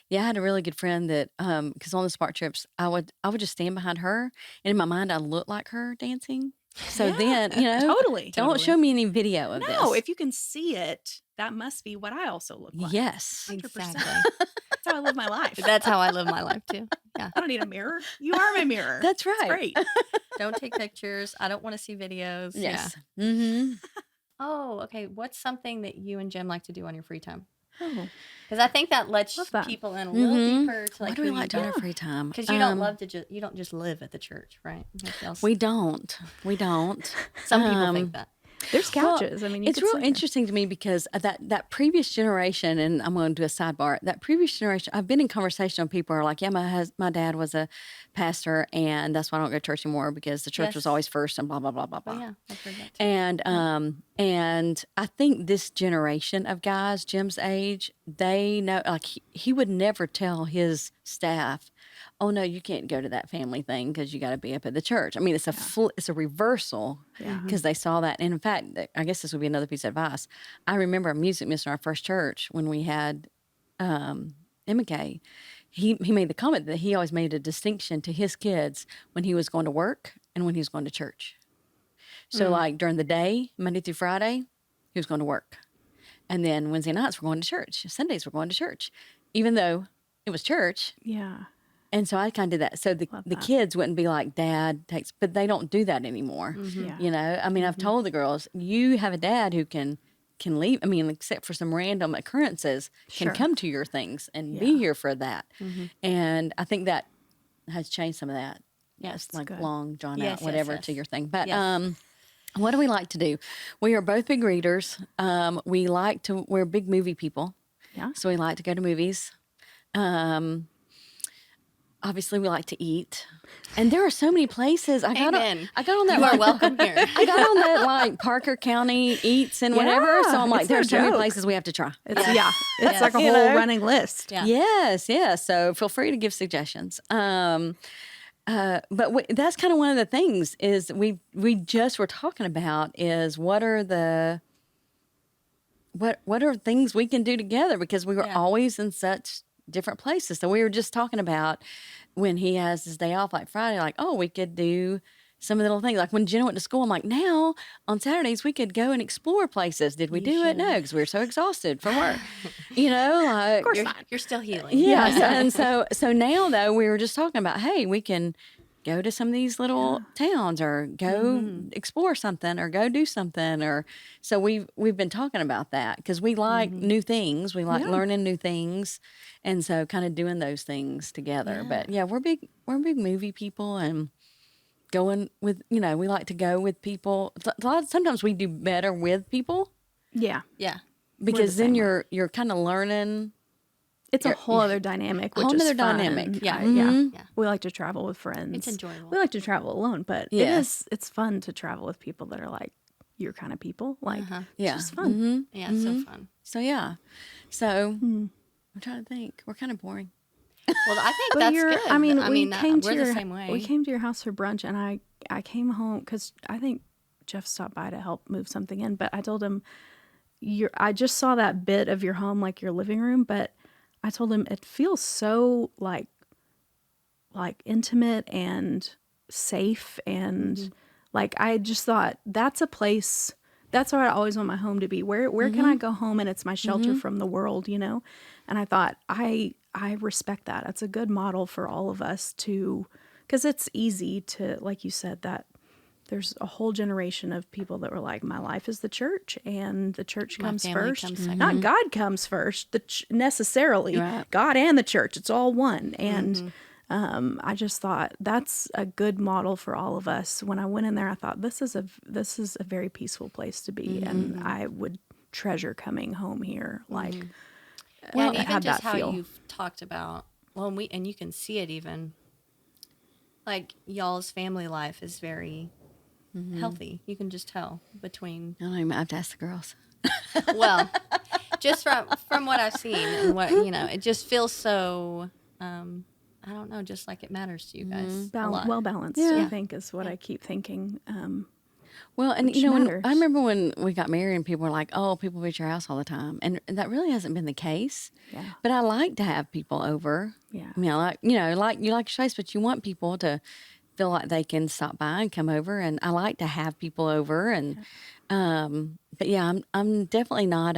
Yeah, I had a really good friend that, because on the Spark trips, I would just stand behind her, and in my mind, I looked like her dancing. So then, totally. Don't show me any video of this. No, if you can see it, that must be what I also look like. Yes, 100%. Exactly. That's how I live my life. That's how I live my life too. Yeah. I don't need a mirror. You are my mirror. That's right. It's great. Don't take pictures. I don't want to see videos. Yes. Yeah. Mm-hmm. Oh, okay. What's something that you and Jim like to do on your free time? Oh. Because I think that lets people in a little deeper to like what do we like to do in our free time? Because you you don't just live at the church, right? We don't. Some people think that. There's couches. Well, it's real interesting to me because that previous generation, and I'm going to do a sidebar. That previous generation, I've been in conversation with people who are like, yeah, my dad was a pastor, and that's why I don't go to church anymore because the church was always first, and blah blah blah blah blah. Oh, yeah, I've heard that too. And I think this generation of guys, Jim's age, they know, like he would never tell his staff, oh no, you can't go to that family thing because you got to be up at the church. I mean, it's a reversal because they saw that. And in fact, I guess this would be another piece of advice. I remember a music minister in our first church when we had MK. He made the comment that he always made a distinction to his kids when he was going to work and when he was going to church. So like during the day, Monday through Friday, he was going to work. And then Wednesday nights, we're going to church. Sundays, we're going to church. Even though it was church. Yeah. And so I kind of did that. So the kids wouldn't be like, Dad takes, but they don't do that anymore. Mm-hmm. Yeah. I mean, I've told the girls, you have a dad who can leave. I mean, except for some random occurrences, can come to your things and be here for that. Mm-hmm. And I think that has changed some of that. Yes, like good. long drawn out, whatever to your thing. But what do we like to do? We are both big readers. We're big movie people. Yeah. So we like to go to movies. Obviously, we like to eat, and there are so many places. I got on that. You are welcome here. I got on that like Parker County Eats and whatever. So I'm like, there's so many places we have to try. It's like a whole running list. Yeah. Yes. So feel free to give suggestions. But that's kind of one of the things is we just were talking about is what are things we can do together because we were always in such different places. So we were just talking about when he has his day off, like Friday, like, oh, we could do some of the little things. Like when Jenna went to school, I'm like, now on Saturdays we could go and explore places. Did we do it? No, because we were so exhausted from work. Like of course not. You're still healing. Yeah. And so now though, we were just talking about, hey, we can go to some of these little towns or go explore something or go do something. Or so we've been talking about that because we like new things. We like learning new things. And so kind of doing those things together. But we're big movie people and going with, we like to go with people. Sometimes we do better with people. Yeah. Yeah. Because then you're kind of learning. It's a whole other dynamic, which is fun. Dynamic. Yeah. We like to travel with friends. It's enjoyable. We like to travel alone, but it's fun to travel with people that are like your kind of people. Like, it's just fun. Mm-hmm. Yeah, it's so fun. So, So, I'm trying to think. We're kind of boring. Well, I think that's good. I mean, we're the same way. We came to your house for brunch, and I came home because I think Jeff stopped by to help move something in, but I told him, I just saw that bit of your home, like your living room, but I told him it feels so like like intimate and safe. And like, I just thought that's a place, that's where I always want my home to be. Where can I go home and it's my shelter from the world, you know? And I thought, I respect that. It's a good model for all of us to, because it's easy to, like you said, that there's a whole generation of people that were like, my life is the church, and the church comes first. Not God comes first, necessarily. Right. God and the church, it's all one. And I just thought that's a good model for all of us. When I went in there, I thought this is a very peaceful place to be, and I would treasure coming home here. Like, well, and even just how you've talked about, well, and you can see it even. Like, y'all's family life is very healthy. You can just tell between. I don't even have to ask the girls. Well, just from what I've seen and what, you know, it just feels so, I don't know, just like it matters to you guys. Well balanced, I think, is what I keep thinking. Well, and you know, I remember when we got married and people were like, oh, people visit your house all the time. And that really hasn't been the case. Yeah. But I like to have people over. Yeah. I mean, I like, you know, like you like your space, but you want people to feel like they can stop by and come over. And I like to have people over. And, but yeah, I'm definitely not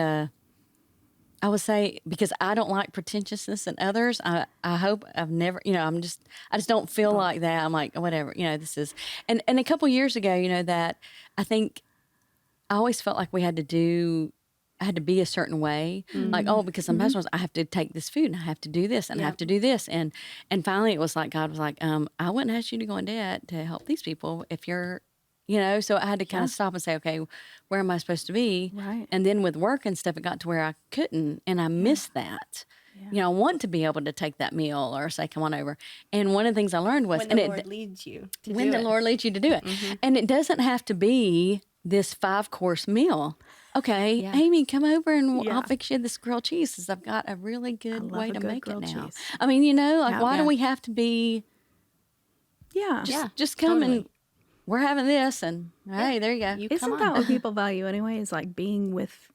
I would say, because I don't like pretentiousness in others. I hope I've never, you know, I just don't feel like that. I'm like, whatever, you know, this is, and a couple of years ago, you know, that I think I always felt like I had to be a certain way. Like, oh, because I'm pastor, I have to take this food and I have to do this and I have to do this. And finally it was like, God was like, I wouldn't ask you to go in debt to help these people if you're, you know, so I had to kind of stop and say, okay, where am I supposed to be? Right. And then with work and stuff, it got to where I couldn't, and I missed that. Yeah. You know, I want to be able to take that meal or say, come on over. And one of the things I learned was, when the Lord leads you to do it. When the Lord leads you to do it. And it doesn't have to be this 5-course meal. Okay, Amy, come over and I'll fix you this grilled cheese, because I've got a really good way to make it now. Cheese. I mean, you know, like, why do we have to be? Just come and we're having this, and hey, there you go. Isn't that what people value anyway? Is like being with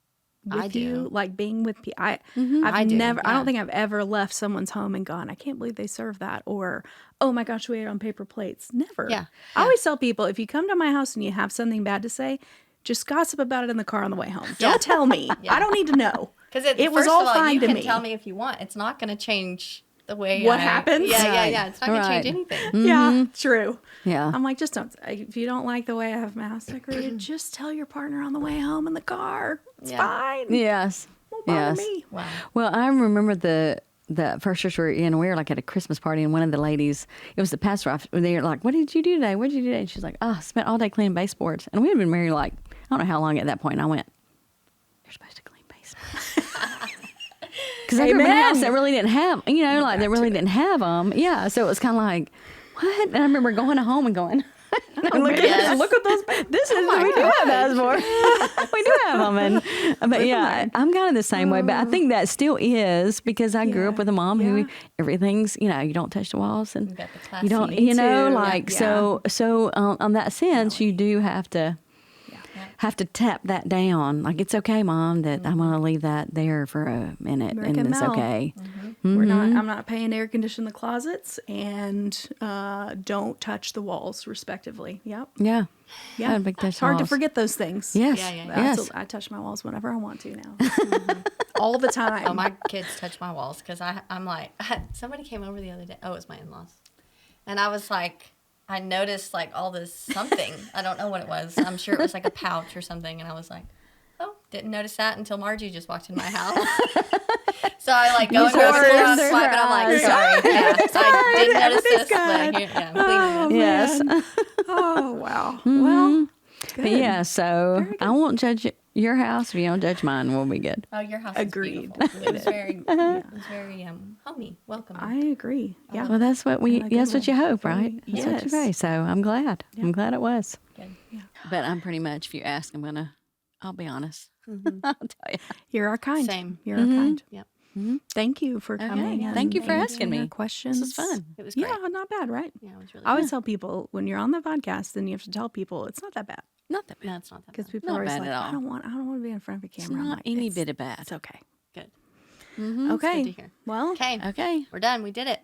you, like being with people. I don't think I've ever left someone's home and gone, I can't believe they serve that, or oh my gosh, we ate on paper plates. Never. I always tell people, if you come to my house and you have something bad to say, just gossip about it in the car on the way home. Don't tell me. I don't need to know. Because it was all fine to me. You can tell me if you want. It's not going to change the way what happens. Yeah. It's not going to change anything. Yeah, true. Yeah. I'm like, just don't. If you don't like the way I have my house decorated, just tell your partner on the way home in the car. It's fine. Yes. Won't bother me. Wow. Well, I remember the first church we were in, we were like at a Christmas party, and one of the ladies, it was the pastor, they were like, what did you do today? What did you do today? And she's like, I spent all day cleaning baseboards. And we had been married like, I don't know how long at that point. And I went, you're supposed to clean baseboards. Because I grew up in a house that really didn't have, you know, like they really didn't have them. Yeah, so it was kind of like, what? And I remember going home and going, look at those. This is we do have baseboards. We do have them, but yeah, I'm kind of the same way. But I think that still is because I grew up with a mom who everything's, you know, you don't touch the walls and you don't, you know, like so. On that sense, you do have to tap that down. Like, it's okay, Mom, that I'm going to leave that there for a minute, and it's okay. I'm not paying to air condition the closets, and don't touch the walls, respectively. Yep. Yeah. It's hard to forget those things. Yes. Yes. I touch my walls whenever I want to now. All the time. Oh, my kids touch my walls because I'm like, somebody came over the other day. Oh, it was my in-laws. And I was like, I noticed like all this something. I don't know what it was. I'm sure it was like a pouch or something. And I was like, oh, didn't notice that until Margie just walked in my house. So I like go and go to the swipe, and I'm like, sorry. I didn't notice this. But I'm cleaning. Yes. Oh, wow. Well, good. But yeah, so I won't judge your house. If you don't judge mine, we'll be good. Oh, your house Agreed. is beautiful. It was very, homey, welcoming. I agree. Yeah. Well, that's what what you hope, right? That's what you pray. So I'm glad. Yeah. I'm glad it was. Good. Yeah. But I'm pretty much, if you ask, I'll be honest. I'll tell you. You're our kind. Same. You're our kind. Yep. Thank you for coming. Yeah. Thank you for asking me questions. This was fun. It was great. Yeah, not bad, right? Yeah, it was really I always tell people, when you're on the podcast, then you have to tell people it's not that bad. Not that bad. No, it's not that bad. Because people are always like, I don't want to be in front of a camera. It's not any bit of bad. It's okay. Good. Okay. Good to hear. Well, okay. We're done. We did it.